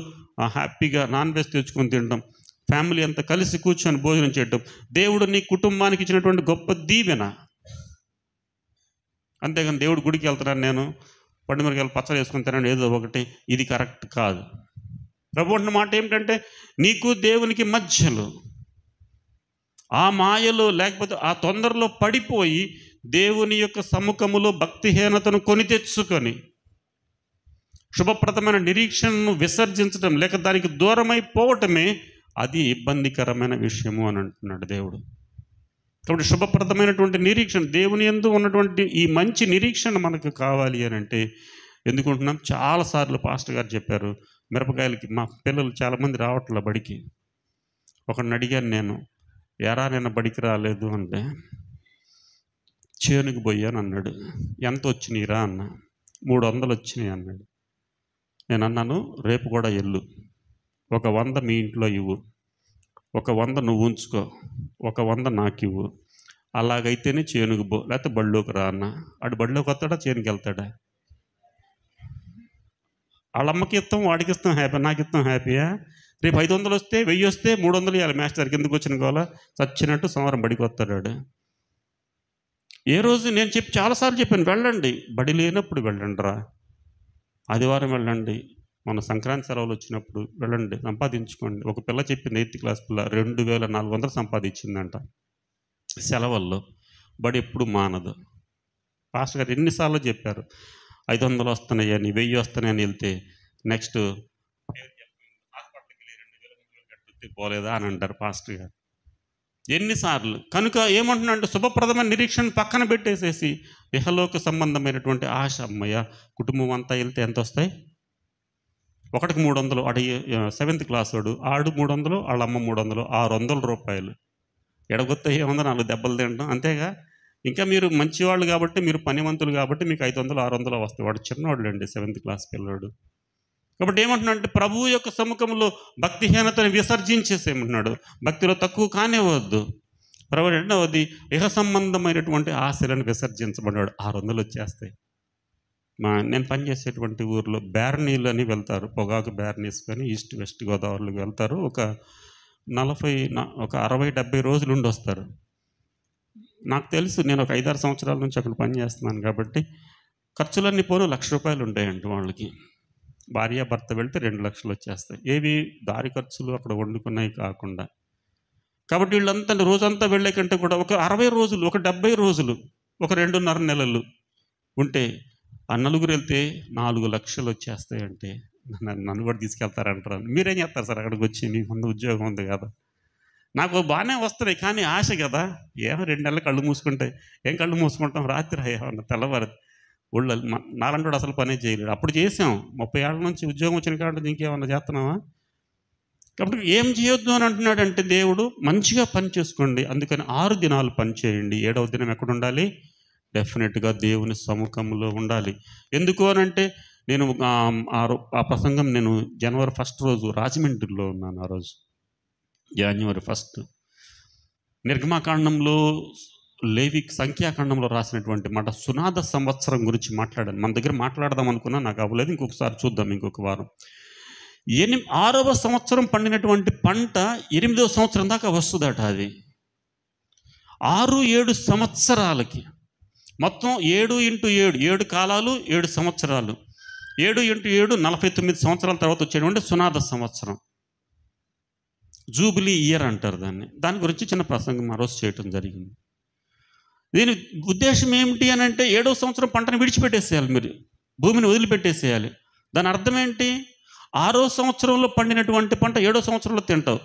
హ్యాపీగా నాన్ వెజ్ తెచ్చుకొని తినడం, ఫ్యామిలీ అంతా కలిసి కూర్చొని భోజనం చేయటం దేవుడు నీ కుటుంబానికి ఇచ్చినటువంటి గొప్ప దీవెన. అంతేగాని దేవుడు గుడికి వెళ్తున్నాను నేను పండుమిరకాయలు పచ్చడి వేసుకొని తినండి ఏదో ఒకటి, ఇది కరెక్ట్ కాదు. ప్రభు అంటున్న మాట ఏమిటంటే నీకు దేవునికి మధ్యలో ఆ మాయలో లేకపోతే ఆ తొందరలో పడిపోయి దేవుని యొక్క సముఖములో భక్తిహీనతను కొని తెచ్చుకొని శుభప్రదమైన నిరీక్షణను విసర్జించడం లేక దానికి దూరమైపోవటమే అది ఇబ్బందికరమైన విషయము అని అంటున్నాడు దేవుడు. కాబట్టి శుభప్రదమైనటువంటి నిరీక్షణ, దేవుని యందు ఉన్నటువంటి ఈ మంచి నిరీక్షణ మనకు కావాలి అని అంటే ఎందుకుంటున్నాం? చాలాసార్లు పాస్టర్ గారు చెప్పారు, మిరపకాయలకి మా పిల్లలు చాలామంది రావట్లే బడికి. ఒకడిని అడిగాను నేను, ఎరా నేను బడికి రాలేదు అంటే, చేనుకు పోయాను అన్నాడు. ఎంత వచ్చినాయిరా అన్న? 300 వచ్చినాయి అన్నాడు. నేను అన్నాను, రేపు కూడా వెళ్ళు, 100 మీ ఇంట్లో ఇవ్వు, 100 నువ్వు ఉంచుకో, 100 నాకు ఇవ్వు, అలాగైతేనే చేనుకు పో, లేకపోతే బడిలోకి రా అన్న. ఆడు బడిలోకి వస్తాడా చేనుకి వెళ్తాడా? వాళ్ళమ్మకి ఇస్తాం, వాడికి ఇస్తాం హ్యాపీ, నాకు ఇస్తాం హ్యాపీయా? రేపు 500 వస్తే 1000 వస్తే 300 ఇవ్వాలి. మాస్టర్కి ఎందుకు వచ్చిన కావాలా? చచ్చినట్టు సోమవారం బడికి వస్తాడు. ఏ రోజు నేను చాలాసార్లు చెప్పాను, వెళ్ళండి, బడి లేనప్పుడు వెళ్ళండి రా, ఆదివారం వెళ్ళండి, మన సంక్రాంతి సెలవులు వచ్చినప్పుడు వెళ్ళండి, సంపాదించుకోండి. ఒక పిల్ల చెప్పింది, 8th క్లాస్ పిల్ల 2400 సంపాదించిందంట సెలవుల్లో. బడి ఎప్పుడు మానదు. పాస్టర్ గారు ఎన్నిసార్లు చెప్పారు 500 వస్తున్నాయని 1000 వస్తున్నాయని వెళ్తే నెక్స్ట్ హాస్పిటల్కి 2000 కట్టుకు పోలేదా అని అంటారు పాస్టర్ గారు ఎన్నిసార్లు. కనుక ఏమంటున్నాడంటే శుభప్రదమైన నిరీక్షణ పక్కన పెట్టేసేసి ఇహలోక సంబంధమైనటువంటి ఆశ, అమ్మయ్య కుటుంబం అంతా వెళ్తే ఎంత వస్తాయి? ఒకటికి 300, ఆడు 7th క్లాస్ వాడు, ఆడు 300, వాళ్ళ అమ్మ 300, 600 రూపాయలు. ఎడగొత్తాయి 4 దెబ్బలు తింటాం అంతేగా. ఇంకా మీరు మంచివాళ్ళు కాబట్టి, మీరు పనివంతులు కాబట్టి మీకు 500, 600 వస్తాయి. వాడు చిన్నవాళ్ళు అండి, 7th క్లాస్ పిల్లవాడు. కాబట్టి ఏమంటున్నాడంటే ప్రభువు యొక్క సముఖంలో భక్తిహీనతను విసర్జించేసేయమంటున్నాడు. భక్తిలో తక్కువ కానివ్వద్దు. రెండవది ఇహ సంబంధమైనటువంటి ఆశలను విసర్జించబడ్డాడు. 600 వచ్చేస్తాయి. నేను పనిచేసేటువంటి ఊర్లో బ్యారనీలు అని వెళ్తారు, పొగాకు బ్యారనీస్ కానీ ఈస్ట్ వెస్ట్ గోదావరిలోకి వెళ్తారు. ఒక 60-70 రోజులు ఉండి వస్తారు. నాకు తెలుసు, నేను ఒక 5-6 సంవత్సరాల నుంచి అక్కడ పనిచేస్తున్నాను కాబట్టి ఖర్చులన్నీ పోను ₹1,00,000 ఉంటాయండి వాళ్ళకి. భార్యాభర్త వెళ్తే 2 లక్షలు వచ్చేస్తాయి. ఏవి దారి ఖర్చులు అక్కడ వండుకున్నాయి కాకుండా. కాబట్టి వీళ్ళంతా రోజంతా వెళ్ళే కంటే కూడా ఒక 60 రోజులు, ఒక 70 రోజులు, ఒక 2.5 నెలలు ఉంటే ఆ నలుగురు వెళ్తే 4 లక్షలు వచ్చేస్తాయంటే నన్ను కూడా తీసుకెళ్తారంటారు. మీరేం చేస్తారు సార్ అక్కడికి వచ్చి? మీకు ముందు ఉద్యోగం ఉంది కదా. నాకు బాగానే వస్తున్నాయి కానీ ఆశ కదా. 2 నెలలు కళ్ళు మూసుకుంటాయి. ఏం కళ్ళు మూసుకుంటాం? రాత్రి ఏమన్నా తెల్లవారు ఒళ్ళు నాలంటోడు అసలు పనే చేయలేడు. అప్పుడు చేసాం. 30 ఏళ్ళ నుంచి ఉద్యోగం వచ్చిన కాబట్టి ఇంకేమన్నా చేస్తున్నావా? కాబట్టి ఏం చేయొద్దు అని అంటున్నాడంటే దేవుడు, మంచిగా పని చేసుకోండి. అందుకని 6 దినాలు పని చేయండి. 7వ దినం ఎక్కడ ఉండాలి? డెఫినెట్గా దేవుని సముఖంలో ఉండాలి. ఎందుకు అని అంటే నేను ఆ ప్రసంగం నేను జనవరి 1 రోజు రాజమండ్రిలో ఉన్నాను. ఆ రోజు జనవరి 1 నిర్గమాకాండంలో లేవిక్ సంఖ్యాకాండంలో రాసినటువంటి మాట సునాద సంవత్సరం గురించి మాట్లాడాను. మన దగ్గర మాట్లాడదాం అనుకున్నా, నాకు అవ్వలేదు. ఇంకొకసారి చూద్దాం, ఇంకొక వారం. 6వ సంవత్సరం పండినటువంటి పంట 8వ సంవత్సరం దాకా వస్తుందట. అది 6-7 సంవత్సరాలకి మొత్తం 7 × 7 7 కాలాలు 7 సంవత్సరాలు. 7 × 7 49 సంవత్సరాల తర్వాత వచ్చేటువంటి సునాద సంవత్సరం, జూబిలీ ఇయర్ అంటారు దాన్ని. దాని గురించి చిన్న ప్రసంగం ఆ రోజు చేయటం జరిగింది. దీని ఉద్దేశం ఏమిటి అని అంటే 7వ సంవత్సరం పంటను విడిచిపెట్టేసేయాలి, మీరు భూమిని వదిలిపెట్టేసేయాలి. దాని అర్థం ఏంటి? 6వ సంవత్సరంలో పండినటువంటి పంట 7వ సంవత్సరంలో తింటావు.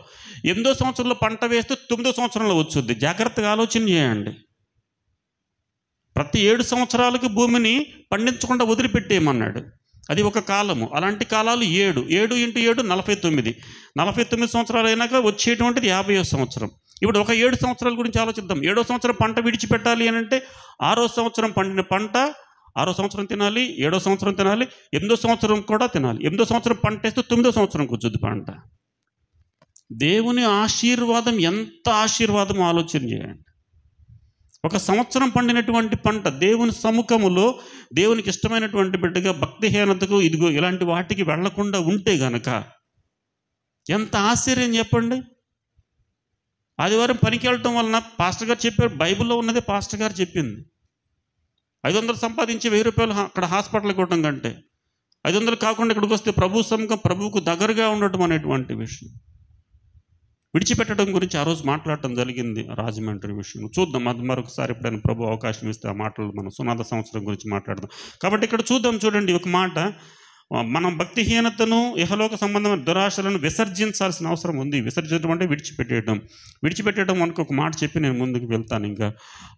8వ సంవత్సరంలో పంట వేస్తే 9వ సంవత్సరంలో వచ్చుద్ది. జాగ్రత్తగా ఆలోచన చేయండి. ప్రతి 7 సంవత్సరాలకి భూమిని పండించకుండా వదిలిపెట్టేయమన్నాడు. అది ఒక కాలము. అలాంటి కాలాలు 7 7 × 7 49. 49 సంవత్సరాలు అయినాక వచ్చేటువంటిది 50వ సంవత్సరం. ఇప్పుడు ఒక 7 సంవత్సరాల గురించి ఆలోచిద్దాం. 7వ సంవత్సరం పంట విడిచిపెట్టాలి అని అంటే 6వ సంవత్సరం పండిన పంట 6వ సంవత్సరం తినాలి, 7వ సంవత్సరం తినాలి, 8వ సంవత్సరం కూడా తినాలి. 8వ సంవత్సరం పంట వేస్తే 9వ సంవత్సరం కూర్చుద్ది పంట. దేవుని ఆశీర్వాదం ఎంత ఆశీర్వాదం ఆలోచన చేయండి. ఒక సంవత్సరం పండినటువంటి పంట దేవుని సముఖములో దేవునికి ఇష్టమైనటువంటి బిడ్డగా భక్తిహీనతకు ఇదిగో ఇలాంటి వాటికి వెళ్లకుండా ఉంటే గనక ఎంత ఆశ్చర్యం చెప్పండి. ఆదివారం పనికి వెళ్ళటం వలన పాస్టర్ గారు చెప్పారు, బైబిల్లో ఉన్నదే పాస్టర్ గారు చెప్పింది. 500 సంపాదించి 1000 రూపాయలు అక్కడ హాస్పిటల్కి ఇవ్వడం కంటే 500 కాకుండా ఇక్కడికి వస్తే ప్రభు సముఖం, ప్రభువుకు దగ్గరగా ఉండటం అనేటువంటి విషయం విడిచిపెట్టడం గురించి ఆ రోజు మాట్లాడటం జరిగింది రాజమండ్రి విషయం. చూద్దాం, అది మరొకసారి ఎప్పుడైనా ప్రభు అవకాశం ఇస్తే ఆ మాటలు మనం సునాద సంవత్సరం గురించి మాట్లాడదాం. కాబట్టి ఇక్కడ చూద్దాం, చూడండి ఒక మాట. మనం భక్తిహీనతను, ఇహలోక సంబంధమైన దురాశలను విసర్జించాల్సిన అవసరం ఉంది. విసర్జించడం అంటే విడిచిపెట్టడం మనకు ఒక మాట చెప్పి నేను ముందుకు వెళ్తాను. ఇంకా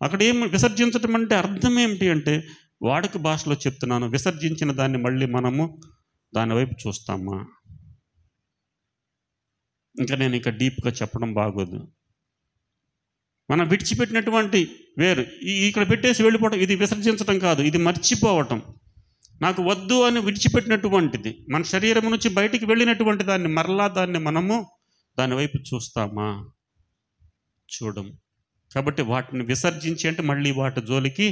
అక్కడ విసర్జించడం అంటే అర్థం ఏమిటి అంటే, వాడుక భాషలో చెప్తున్నాను, విసర్జించిన దాన్ని మళ్ళీ మనము దాని వైపు చూస్తామా? ఇంకా నేను ఇంకా డీప్గా చెప్పడం బాగోదు. మనం విడిచిపెట్టినటువంటి వేరు, ఇక్కడ పెట్టేసి వెళ్ళిపోవడం, ఇది విసర్జించడం కాదు, ఇది మర్చిపోవటం. నాకు వద్దు అని విడిచిపెట్టినటువంటిది, మన శరీరం నుంచి బయటికి వెళ్ళినటువంటి దాన్ని మరలా మనము దాని వైపు చూస్తామా? చూడం. కాబట్టి వాటిని విసర్జించి అంటే మళ్ళీ వాటి జోలికి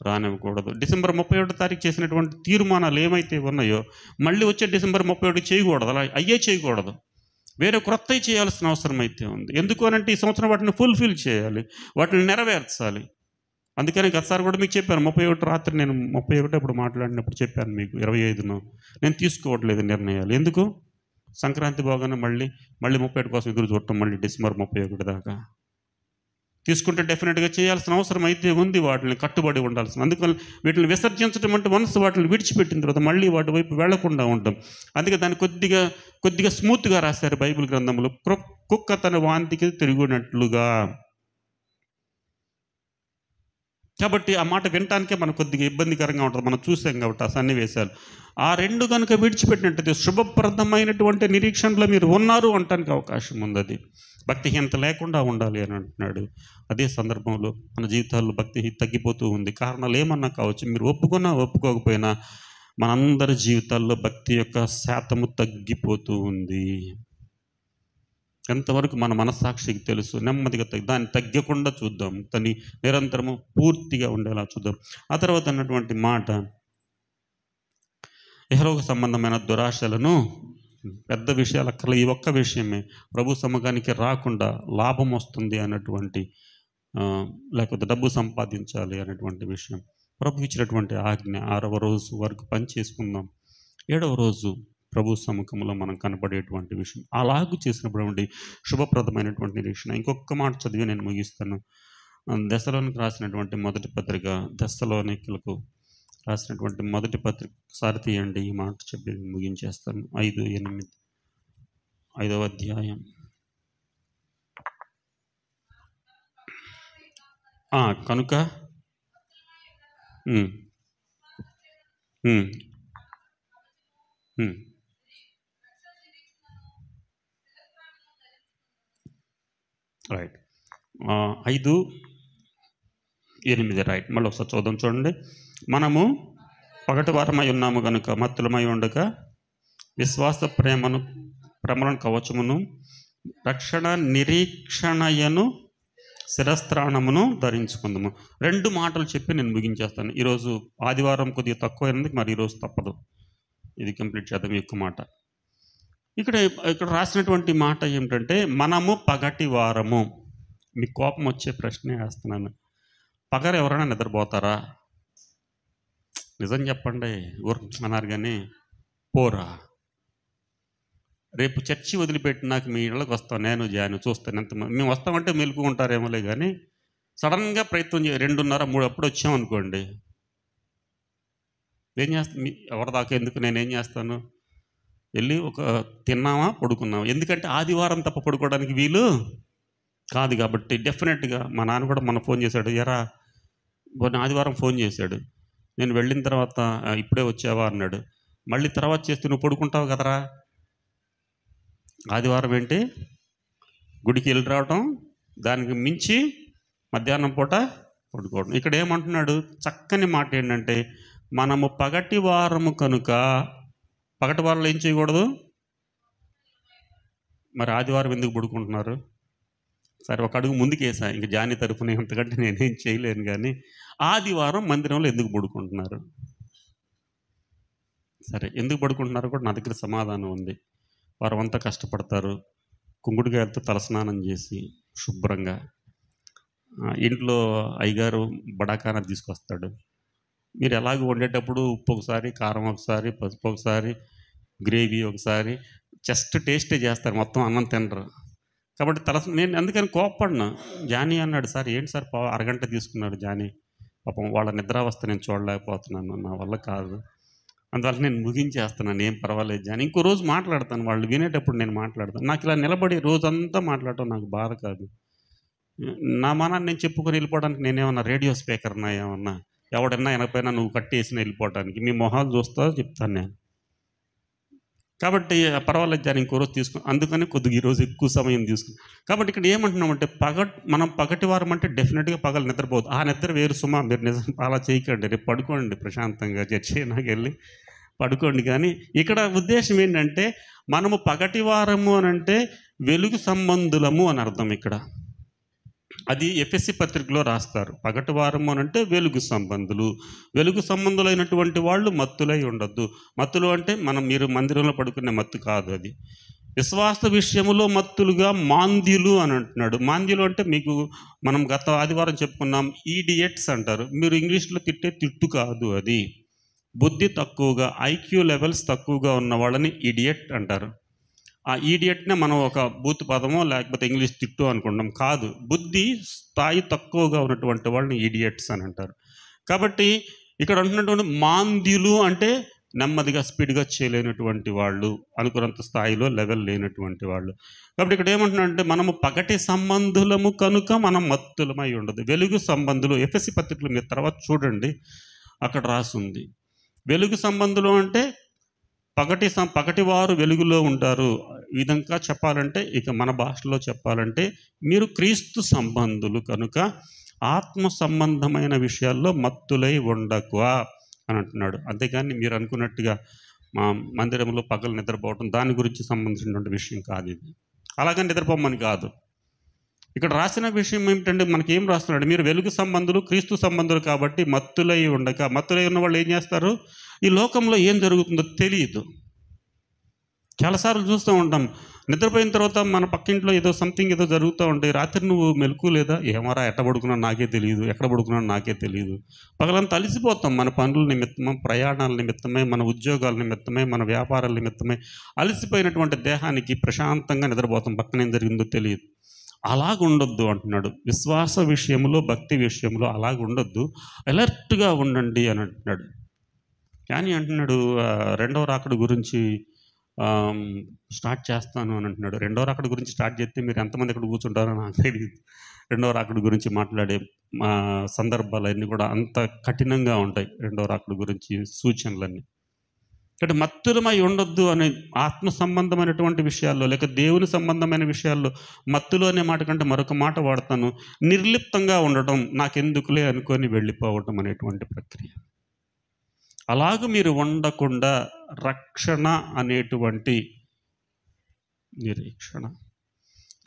రానివ్వకూడదు. డిసెంబర్ 31 తారీఖు చేసినటువంటి తీర్మానాలు ఏమైతే ఉన్నాయో మళ్ళీ వచ్చే డిసెంబర్ 31 చేయకూడదు. అలా చేయకూడదు. వేరే క్రొత్తవి చేయాల్సిన అవసరం అయితే ఉంది. ఎందుకు అనంటే ఈ సంవత్సరం వాటిని ఫుల్ఫిల్ చేయాలి, వాటిని నెరవేర్చాలి. అందుకని గతసారి కూడా మీకు చెప్పాను, 31 రాత్రి నేను 31 ఇప్పుడు మాట్లాడినప్పుడు చెప్పాను మీకు, 25ను నేను తీసుకోవట్లేదు నిర్ణయాలు. ఎందుకు? సంక్రాంతి బాగానే మళ్ళీ 31 కోసం ఎదురు చూడటం, మళ్ళీ డిసెంబర్ 31 దాకా తీసుకుంటే డెఫినెట్గా చేయాల్సిన అవసరం అయితే ఉంది, వాటిని కట్టుబడి ఉండాల్సిన. అందుకని వీటిని విసర్జించడం అంటే మనసు వాటిని విడిచిపెట్టిన తర్వాత మళ్ళీ వాటి వైపు వెళ్లకుండా ఉంటాం. అందుకే దాన్ని కొద్దిగా స్మూత్గా రాశారు బైబిల్ గ్రంథంలో, కుక్క తన వాంతికి తిరుగునట్లుగా. కాబట్టి ఆ మాట వినటానికే మనకు కొద్దిగా ఇబ్బందికరంగా ఉంటుంది, మనం చూసాం కాబట్టి ఆ సన్నివేశాలు. ఆ 2 కనుక విడిచిపెట్టినట్టయితే శుభప్రదమైనటువంటి నిరీక్షణలో మీరు ఉన్నారు అనటానికి అవకాశం ఉంది. అది భక్తిహీనత లేకుండా ఉండాలి అని అంటున్నాడు. అదే సందర్భంలో మన జీవితాల్లో భక్తి తగ్గిపోతూ ఉంది. కారణాలు ఏమన్నా కావచ్చు, మీరు ఒప్పుకున్నా ఒప్పుకోకపోయినా మనందరి జీవితాల్లో భక్తి యొక్క శాతము తగ్గిపోతూ ఉంది. ఎంతవరకు మన మనస్సాక్షికి తెలుసు, నెమ్మదిగా దాన్ని తగ్గకుండా చూద్దాం, దాన్ని నిరంతరము పూర్తిగా ఉండేలా చూద్దాం. ఆ తర్వాత అన్నటువంటి మాట, ఇహలోక సంబంధమైన దురాశలను, పెద్ద విషయాలు అక్కడ ఈ ఒక్క విషయమే, ప్రభు సముఖానికి రాకుండా లాభం వస్తుంది అన్నటువంటి, లేకపోతే డబ్బు సంపాదించాలి అనేటువంటి విషయం, ప్రభు ఇచ్చినటువంటి ఆజ్ఞ 6వ రోజు వరకు పని చేసుకుందాం, 7వ రోజు ప్రభు సముఖంలో మనం కనపడేటువంటి విషయం, అలాగూ చేసినటువంటి శుభప్రదమైనటువంటి నిరీక్షణ. ఇంకొక మాట చదివి నేను ముగిస్తాను. దెస్సలోనికి రాసినటువంటి మొదటి పత్రిక, దెస్సలోనికులకు రాసినటువంటి మొదటి పత్రిక సారి తీయండి, ఈ మాట చెప్పి ముగించేస్తాను. 5:8, 5వ అధ్యాయం. కనుక రైట్, 5:8 రైట్, మళ్ళీ ఒకసారి చూద్దాం. చూడండి, మనము పగటి వారమై ఉన్నాము కనుక మత్తులమై ఉండక విశ్వాస ప్రేమలను కవచమును రక్షణ నిరీక్షణయను శిరస్త్రాణమును ధరించుకుందాము. 2 మాటలు చెప్పి నేను ముగించేస్తాను. ఈరోజు ఆదివారం కొద్దిగా తక్కువ అయినందుకు మరి ఈరోజు తప్పదు, ఇది కంప్లీట్ చేద్దాం. ఈ ఒక్క మాట ఇక్కడ రాసినటువంటి మాట ఏమిటంటే, మనము పగటి వారము. మీకు కోపం వచ్చే ప్రశ్నే వేస్తున్నాను. పగలు ఎవరైనా నిద్రపోతారా? నిజం చెప్పండి, అన్నారు కానీ పోరా. రేపు చర్చి వదిలిపెట్టి నాకు మీ ఇళ్ళకి వస్తాను, నేను జాను చూస్తాను ఎంతమంది. మేము వస్తామంటే మెలుకుంటారేమోలే కానీ సడన్గా ప్రయత్నం 2:30, 3 అప్పుడు వచ్చామనుకోండి, ఏం చేస్తాను? ఎవరి దాకా ఎందుకు, నేనేం చేస్తాను? వెళ్ళి ఒక తిన్నామా, పడుకున్నామా. ఎందుకంటే ఆదివారం తప్ప పడుకోవడానికి వీలు కాదు కాబట్టి. డెఫినెట్గా మా నాన్న కూడా మొన్న ఫోన్ చేశాడు, ఎరా మొన్న ఆదివారం ఫోన్ చేశాడు, నేను వెళ్ళిన తర్వాత ఇప్పుడే వచ్చావా అన్నాడు. మళ్ళీ తర్వాత చేస్తే నువ్వు పడుకుంటావు కదరా. ఆదివారం ఏంటి, గుడికి వెళ్ళి రావటం, దానికి మించి మధ్యాహ్నం పూట పడుకోవడం. ఇక్కడ ఏమంటున్నాడు, చక్కని మాట ఏంటంటే, మనము పగటి వారము కనుక, పగటి వారంలో ఏం చేయకూడదు. మరి ఆదివారం ఎందుకు పడుకుంటున్నారు? సరే, ఒక అడుగు ముందుకేసా, ఇంక జాని తరఫున ఎంతకంటే నేనేం చేయలేను. కానీ ఆదివారం మందిరంలో ఎందుకు పడుకుంటున్నారు? సరే, ఎందుకు పడుకుంటున్నారు కూడా నా దగ్గర సమాధానం ఉంది. వారం అంతా కష్టపడతారు, కుంకుడుకాయలతో తలస్నానం చేసి శుభ్రంగా, ఇంట్లో అయ్యగారు బడాకాన తీసుకొస్తాడు. మీరు ఎలాగ వండేటప్పుడు ఉప్పు ఒకసారి, కారం ఒకసారి, పసుపు ఒకసారి, గ్రేవీ ఒకసారి, జస్ట్ టేస్టే చేస్తారు, మొత్తం అన్నం తినరు. కాబట్టి నేను అందుకని కోప్పడినా. జానీ అన్నాడు, సార్ ఏంటి సార్ అరగంట తీసుకున్నాడు జానీ, పాపం వాళ్ళ నిద్రావస్థ నేను చూడలేకపోతున్నాను, నా వల్ల కాదు, అందువల్ల నేను ముగించేస్తున్నాను, ఏం పర్వాలేదు జానీ, ఇంకో రోజు మాట్లాడతాను, వాళ్ళు వినేటప్పుడు నేను మాట్లాడతాను. నాకు ఇలా నిలబడి రోజంతా మాట్లాడటం నాకు బాధ కాదు. నా మనాన్ని నేను చెప్పుకొని వెళ్ళిపోవడానికి నేనేమన్నా రేడియో స్పీకర్నా? ఏమన్నా ఎవడన్నా వెనకపోయినా నువ్వు కట్టేసిన వెళ్ళిపోవడానికి? మీ మొహాలు చూస్తా చెప్తాను నేను. కాబట్టి పర్వాలేదు జానీ, ఇంకో రోజు తీసుకుని, అందుకని కొద్దిగా ఈరోజు ఎక్కువ సమయం తీసుకుని. కాబట్టి ఇక్కడ ఏమంటున్నామంటే, మనం పగటి వారం అంటే డెఫినెట్గా పగలు నిద్రపోదు. ఆ నిద్ర వేరు సుమా, మీరు నిజం అలా చేయకండి, రేపు పడుకోండి ప్రశాంతంగా, చర్చి నాకు వెళ్ళి పడుకోండి. కానీ ఇక్కడ ఉద్దేశం ఏంటంటే, మనము పగటి వారము అని అంటే వెలుగు సంబంధులము అని అర్థం. ఇక్కడ అది ఎఫెసీ పత్రికలో రాస్తారు. పగటి వారము అని అంటే వెలుగు సంబంధులు. వెలుగు సంబంధులైనటువంటి వాళ్ళు మత్తులై ఉండొద్దు. మత్తులు అంటే మీరు మందిరంలో పడుకునే మత్తు కాదు, అది విశ్వాస విషయములో మత్తులుగా మాంద్యులు అని అంటున్నాడు. మాంద్యులు అంటే మీకు మనం గత ఆదివారం చెప్పుకున్నాం, ఈడియట్స్ అంటారు. మీరు ఇంగ్లీష్లో తిట్టే తిట్టు కాదు, అది బుద్ధి తక్కువగా, ఐక్యూ లెవెల్స్ తక్కువగా ఉన్న వాళ్ళని ఇడియట్ అంటారు. ఆ ఈడియట్నే మనం ఒక బూత్ పదమో లేకపోతే ఇంగ్లీష్ తిట్టు అనుకుంటాం. కాదు, బుద్ధి స్థాయి తక్కువగా ఉన్నటువంటి వాళ్ళని ఈడియట్స్ అని అంటారు. కాబట్టి ఇక్కడ అంటున్నటువంటి మాంద్యులు అంటే నెమ్మదిగా స్పీడ్గా చేయలేనటువంటి వాళ్ళు, అనుకున్నంత స్థాయిలో లెవెల్ లేనటువంటి వాళ్ళు. కాబట్టి ఇక్కడ ఏమంటున్నాడంటే, మనము పగటి సంబంధులము కనుక మనం మత్తులమై ఉండదు. వెలుగు సంబంధులు ఎఫెసీ పత్రికలు మీరు తర్వాత చూడండి, అక్కడ రాసుంది. వెలుగు సంబంధులు అంటే పగటి వారు వెలుగులో ఉంటారు. ఈ విధంగా చెప్పాలంటే, ఇక మన భాషలో చెప్పాలంటే, మీరు క్రీస్తు సంబంధులు కనుక ఆత్మ సంబంధమైన విషయాల్లో మత్తులై ఉండకు అని అంటున్నాడు. అంతేకాని మీరు అనుకున్నట్టుగా మా మందిరంలో పగలు నిద్రపోవడం దాని గురించి సంబంధించినటువంటి విషయం కాదు ఇది. అలాగని నిద్రపోమని కాదు. ఇక్కడ రాసిన విషయం ఏమిటంటే, మనకేం రాస్తున్నాడు, మీరు వెలుగు సంబంధులు క్రీస్తు సంబంధులు కాబట్టి మత్తులై ఉండక. మత్తులై ఉన్న వాళ్ళు ఏం చేస్తారు, ఈ లోకంలో ఏం జరుగుతుందో తెలియదు. చాలాసార్లు చూస్తూ ఉంటాం, నిద్రపోయిన తర్వాత మన పక్కింట్లో ఏదో సంథింగ్ ఏదో జరుగుతూ ఉంటాయి. రాత్రి నువ్వు మెలకు లేదా, ఏమరా ఎట్ట పడుకున్నా నాకే తెలియదు, ఎక్కడ పడుకున్నాను నాకే తెలియదు. పగలంతా అలసిపోతాం, మన పనుల నిమిత్తమే, ప్రయాణాల నిమిత్తమే, మన ఉద్యోగాల నిమిత్తమే, మన వ్యాపారాల నిమిత్తమే అలసిపోయినటువంటి దేహానికి ప్రశాంతంగా నిద్రపోతాం, పక్కన ఏం జరిగిందో తెలియదు. అలాగుండొద్దు అంటున్నాడు. విశ్వాస విషయంలో, భక్తి విషయంలో అలాగుండొద్దు, అలర్ట్గా ఉండండి అని అంటున్నాడు. కానీ అంటున్నాడు రెండవ రాకడ గురించి స్టార్ట్ చేస్తాను అని అంటున్నాడు. రెండవ రాకడ గురించి స్టార్ట్ చేస్తే మీరు ఎంతమంది ఇక్కడ కూర్చుంటారో నాకు తెలియదు. రెండవ రాకడ గురించి మాట్లాడే సందర్భాలు అన్నీ కూడా అంత కఠినంగా ఉంటాయి. రెండవ రాకడ గురించి సూచనలన్నీ. అంటే మత్తులమై ఉండొద్దు అనే ఆత్మ సంబంధమైనటువంటి విషయాల్లో, లేక దేవుని సంబంధమైన విషయాల్లో మత్తులు అనే మాట కంటే మరొక మాట వాడతాను, నిర్లిప్తంగా ఉండటం, నాకెందుకులే అనుకొని వెళ్ళిపోవటం అనేటువంటి ప్రక్రియ. అలాగ మీరు ఉండకుండా రక్షణ అనేటువంటి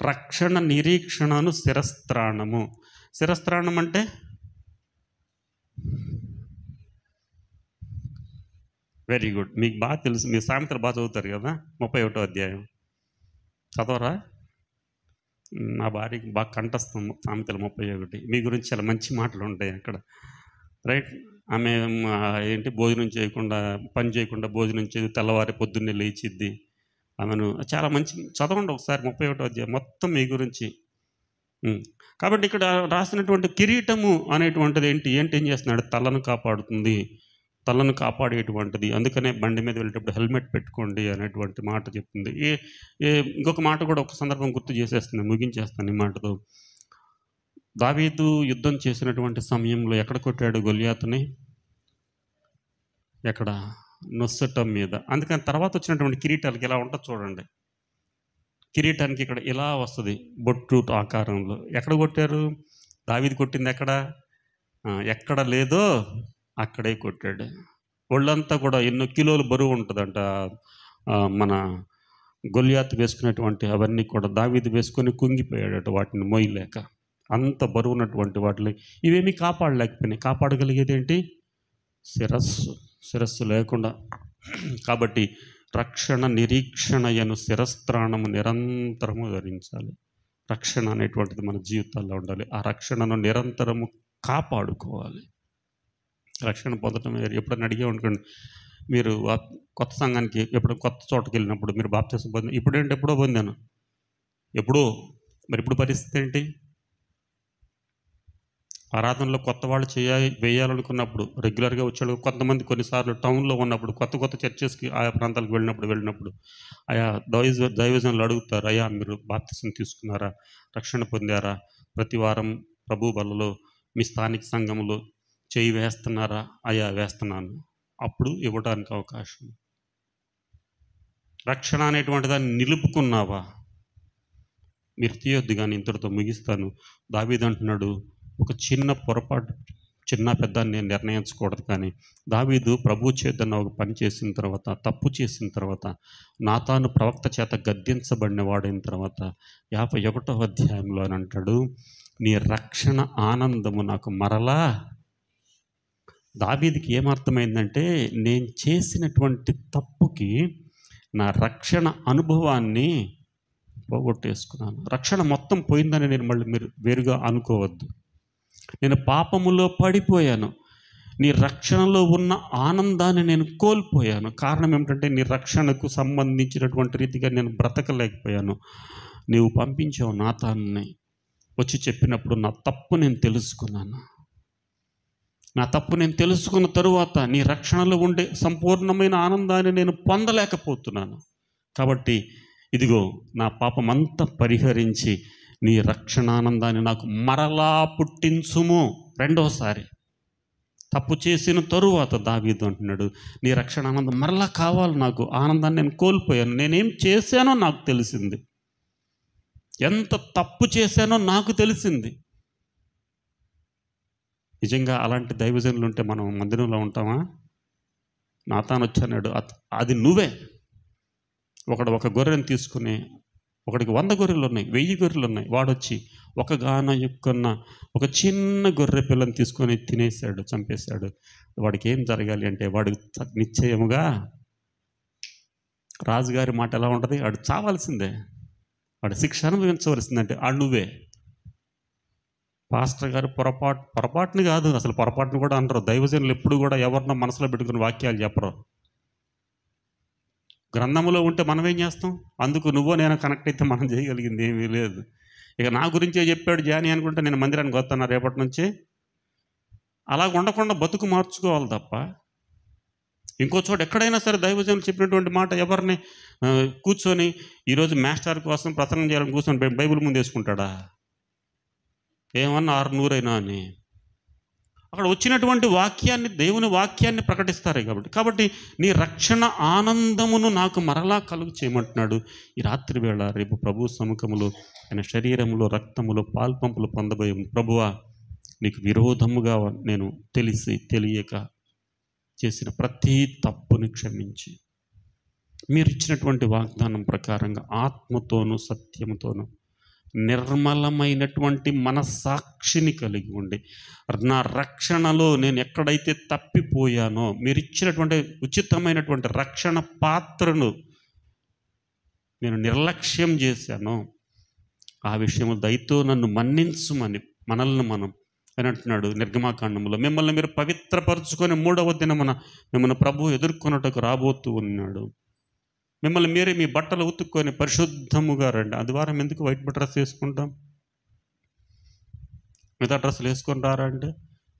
రక్షణ నిరీక్షణను శిరస్త్రాణము. శిరస్త్రాణం అంటే వెరీ గుడ్, మీకు బాగా తెలుసు, మీరు సామెతలు బాగా చదువుతారు కదా. 31వ అధ్యాయం చదవరా? నా భార్యకి బాగా కంఠస్థం సామెతలు 31. మీ గురించి చాలా మంచి మాటలు ఉంటాయి అక్కడ, రైట్. ఆమె ఏంటి, భోజనం చేయకుండా, పని చేయకుండా భోజనం చేసి తెల్లవారి పొద్దున్నే లేచిద్ది. ఆమెను చాలా మంచి, చదవండి ఒకసారి 31వ అధ్యాయం మొత్తం మీ గురించి. కాబట్టి ఇక్కడ రాసినటువంటి కిరీటము అనేటువంటిది ఏం చేస్తున్నాడు, తలను కాపాడుతుంది, తలను కాపాడేటువంటిది. అందుకనే బండి మీద వెళ్ళేటప్పుడు హెల్మెట్ పెట్టుకోండి అనేటువంటి మాట చెప్తుంది. ఇంకొక మాట కూడా ఒక సందర్భం గుర్తు చేసేస్తుంది, ముగించేస్తాను ఈ మాటతో. దావీదు యుద్ధం చేసినటువంటి సమయంలో ఎక్కడ కొట్టాడు గొలియాతుని? ఎక్కడ? నొస్సటం మీద. అందుకని తర్వాత వచ్చినటువంటి కిరీటాలకి ఎలా ఉంటుందో చూడండి. కిరీటానికి ఇక్కడ ఇలా వస్తుంది, బొట్టు ఆకారంలో. ఎక్కడ కొట్టారు? దావీదు కొట్టింది ఎక్కడ లేదో అక్కడే కొట్టాడు. ఒళ్ళంతా కూడా ఎన్నో కిలోలు బరువు ఉంటుందంట. మన గొలియాతు వేసుకున్నటువంటి అవన్నీ కూడా దావీదు వేసుకొని కుంగిపోయాడట, వాటిని మోయలేక. అంత బరువు ఉన్నటువంటి వాటిని ఇవేమీ కాపాడలేకపోయినాయి. కాపాడగలిగేది ఏంటి? శిరస్సు లేకుండా. కాబట్టి రక్షణ నిరీక్షణయను శిరస్త్రాణము నిరంతరము ధరించాలి. రక్షణ అనేటువంటిది మన జీవితాల్లో ఉండాలి. ఆ రక్షణను నిరంతరము కాపాడుకోవాలి. రక్షణ పొందడం ఎప్పుడైనా అడిగే అనుకోండి, మీరు కొత్త సంఘానికి ఎప్పుడు కొత్త చోటకి వెళ్ళినప్పుడు మీరు బాప్తిసం పొంది, ఇప్పుడేంటి ఎప్పుడో పొందాను, మరి ఇప్పుడు పరిస్థితి ఏంటి? ఆరాధనలో కొత్త వాళ్ళు వేయాలనుకున్నప్పుడు, రెగ్యులర్గా వచ్చాడు కొంతమంది, కొన్నిసార్లు టౌన్లో ఉన్నప్పుడు, కొత్త చర్చెస్కి ఆయా ప్రాంతాలకు వెళ్ళినప్పుడు ఆయా దైవజనులు అడుగుతారు, అయ్యా మీరు బాప్తిసం తీసుకున్నారా, రక్షణ పొందారా, ప్రతి వారం ప్రభు బలలో మీ స్థానిక సంఘములో చేయి వేస్తున్నారా? అయ్యా వేస్తున్నాను. అప్పుడు ఇవ్వడానికి అవకాశం. రక్షణ అనేటువంటి దాన్ని నిలుపుకున్నావా? మీరు తీయొద్దు. కానీ ఇంతటితో ముగిస్తాను. దావీదు అంటున్నాడు, ఒక చిన్న పొరపాటు, చిన్న పెద్ద నేను నిర్ణయించకూడదు. కానీ దావీదు ప్రభు చేతన ఒక పని చేసిన తర్వాత, తప్పు చేసిన తర్వాత, నాతాను ప్రవక్త చేత గద్దించబడిన వాడైన తర్వాత 51వ అధ్యాయంలో అని అంటాడు, నీ రక్షణ ఆనందము నాకు మరలా. దావీదుకి ఏమర్థమైందంటే, నేను చేసినటువంటి తప్పుకి నా రక్షణ అనుభవాన్ని పోగొట్టేసుకున్నాను. రక్షణ మొత్తం పోయిందని మీరు వేరుగా అనుకోవద్దు. నేను పాపములో పడిపోయాను, నీ రక్షణలో ఉన్న ఆనందాన్ని నేను కోల్పోయాను. కారణం ఏమిటంటే, నీ రక్షణకు సంబంధించినటువంటి రీతిగా నేను బ్రతకలేకపోయాను. నీవు పంపించావు నాతాన్ని, వచ్చి చెప్పినప్పుడు నా తప్పు నేను తెలుసుకున్నాను. నా తప్పు నేను తెలుసుకున్న తరువాత నీ రక్షణలో ఉండే సంపూర్ణమైన ఆనందాన్ని నేను పొందలేకపోతున్నాను. కాబట్టి ఇదిగో నా పాపమంతా పరిహరించి నీ రక్షణానందాన్ని నాకు మరలా పుట్టించుము. రెండోసారి తప్పు చేసిన తరువాత దావీదు అంటున్నాడు, నీ రక్షణానందం మరలా కావాలి నాకు. ఆనందాన్ని నేను కోల్పోయాను. నేనేం చేశానో నాకు తెలిసింది, ఎంత తప్పు చేశానో నాకు తెలిసింది. నిజంగా అలాంటి దైవజనులు ఉంటే మనం మందిరంలో ఉంటామా? నాతాను వచ్చాడు, అది నువ్వే. ఒక గొర్రెను తీసుకుని ఒకడికి 100 గొర్రెలు ఉన్నాయి, 1000 గొర్రెలు ఉన్నాయి. వాడొచ్చి ఒక చిన్న గొర్రె పిల్లని తీసుకొని తినేశాడు, చంపేశాడు. వాడికి ఏం జరగాలి అంటే, వాడు నిశ్చయముగా రాజుగారి మాట ఎలా ఉంటుంది, వాడు చావాల్సిందే, వాడు శిక్ష అనుభవించవలసిందంటే నువ్వే. పాస్టర్ గారు పొరపాటుని కాదు, అసలు పొరపాటును కూడా అనరు. దైవజనులు ఎప్పుడు కూడా ఎవరినో మనసులో పెట్టుకుని వాక్యాలు చెప్పరు. గ్రంథంలో ఉంటే మనం ఏం చేస్తాం? అందుకు నువ్వో నేను కనెక్ట్ అయితే మనం చేయగలిగింది ఏమీ లేదు. ఇక నా గురించే చెప్పాడు జాని అనుకుంటే నేను మందిరానికి వస్తాను రేపటి నుంచి. అలాగ ఉండకుండా బతుకు మార్చుకోవాలి తప్ప, ఇంకో చోట ఎక్కడైనా సరే దైవజనులు చెప్పినటువంటి మాట ఎవరిని కూర్చొని ఈరోజు మాస్టర్ కోసం ప్రసంగం చేయాలని కూర్చొని బైబిల్ ముందు వేసుకుంటాడా? ఏమన్నా 600 అని అక్కడ వచ్చినటువంటి వాక్యాన్ని, దేవుని వాక్యాన్ని ప్రకటిస్తారు. కాబట్టి నీ రక్షణ ఆనందమును నాకు మరలా కలుగు చేయమంటున్నాడు ఈ రాత్రి వేళ. రేపు ప్రభు సముఖములో ఆయన శరీరములో రక్తములో పాల్పంపులు పొందబోయే ప్రభువా, నీకు విరోధముగా నేను తెలిసి తెలియక చేసిన ప్రతి తప్పుని క్షమించి, మీరు ఇచ్చినటువంటి వాగ్దానం ప్రకారంగా ఆత్మతోనూ సత్యముతోనూ నిర్మలమైనటువంటి మనస్సాక్షిని కలిగి ఉండి, నా రక్షణలో నేను ఎక్కడైతే తప్పిపోయానో, మీరు ఇచ్చినటువంటి ఉచితమైనటువంటి రక్షణ పాత్రను నేను నిర్లక్ష్యం చేశానో, ఆ విషయంలో దయతో నన్ను మన్నించుమని మనల్ని మనం అని అంటున్నాడు నిర్గమాకాండంలో. మిమ్మల్ని మీరు పవిత్రపరుచుకొని 3వ దినమున మిమ్మల్ని ప్రభు ఎదుర్కొన్నట్టుకు రాబోతూ ఉన్నాడు. మిమ్మల్ని మీరే మీ బట్టలు ఉతుక్కొని పరిశుద్ధముగా రండి. ఆదివారం ఎందుకు వైట్ డ్రెస్ వేసుకుంటాం? మిగతా డ్రెస్సులు వేసుకొని రారా అంటే,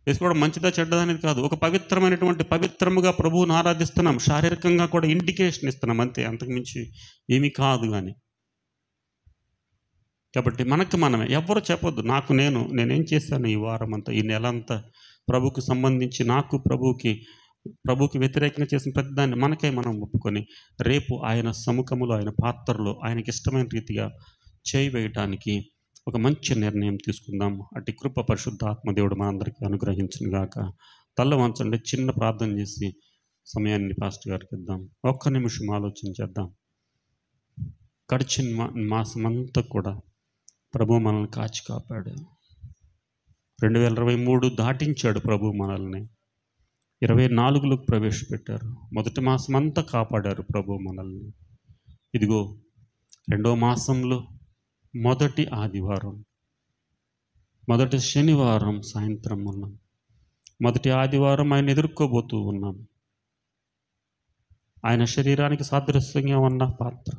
వేసుకోవడం మంచిదా చెడ్డదా అనేది కాదు. ఒక పవిత్రముగా ప్రభువుని ఆరాధిస్తున్నాం, శారీరకంగా కూడా ఇండికేషన్ ఇస్తున్నాం, అంతే, అంతకుమించి ఏమీ కాదు. కానీ కాబట్టి మనకు మనమే ఎవ్వరు చెప్పొద్దు, నేనేం చేశాను ఈ వారం అంతా, ఈ నెల అంతా ప్రభుకి సంబంధించి నాకు ప్రభుకి వ్యతిరేకంగా చేసిన పెద్దదాన్ని మనకే మనం ఒప్పుకొని రేపు ఆయన సముఖములో, ఆయన పాత్రలో ఆయనకి ఇష్టమైన రీతిగా చేయవేయటానికి ఒక మంచి నిర్ణయం తీసుకుందాం. అటు కృప పరిశుద్ధ ఆత్మదేవుడు మనందరికీ అనుగ్రహించునుగాక. తల్ల వంచండి, చిన్న ప్రార్థన చేసి సమయాన్ని పాస్టర్ గారికి ఇద్దాం. 1 నిమిషం ఆలోచన చేద్దాం. గడిచిన మాసమంతా కూడా ప్రభు మనల్ని కాచి కాపాడు. 2023 దాటించాడు ప్రభు మనల్ని. 24లోకి ప్రవేశపెట్టారు. మొదటి మాసం అంతా కాపాడారు ప్రభు మనల్ని. ఇదిగో 2వ మాసంలో మొదటి ఆదివారం, మొదటి శనివారం సాయంత్రం ఉన్నాం. మొదటి ఆదివారం ఆయన ఎదుర్కోబోతూ ఉన్నాం. ఆయన శరీరానికి సాదృశ్యంగా ఉన్న పాత్ర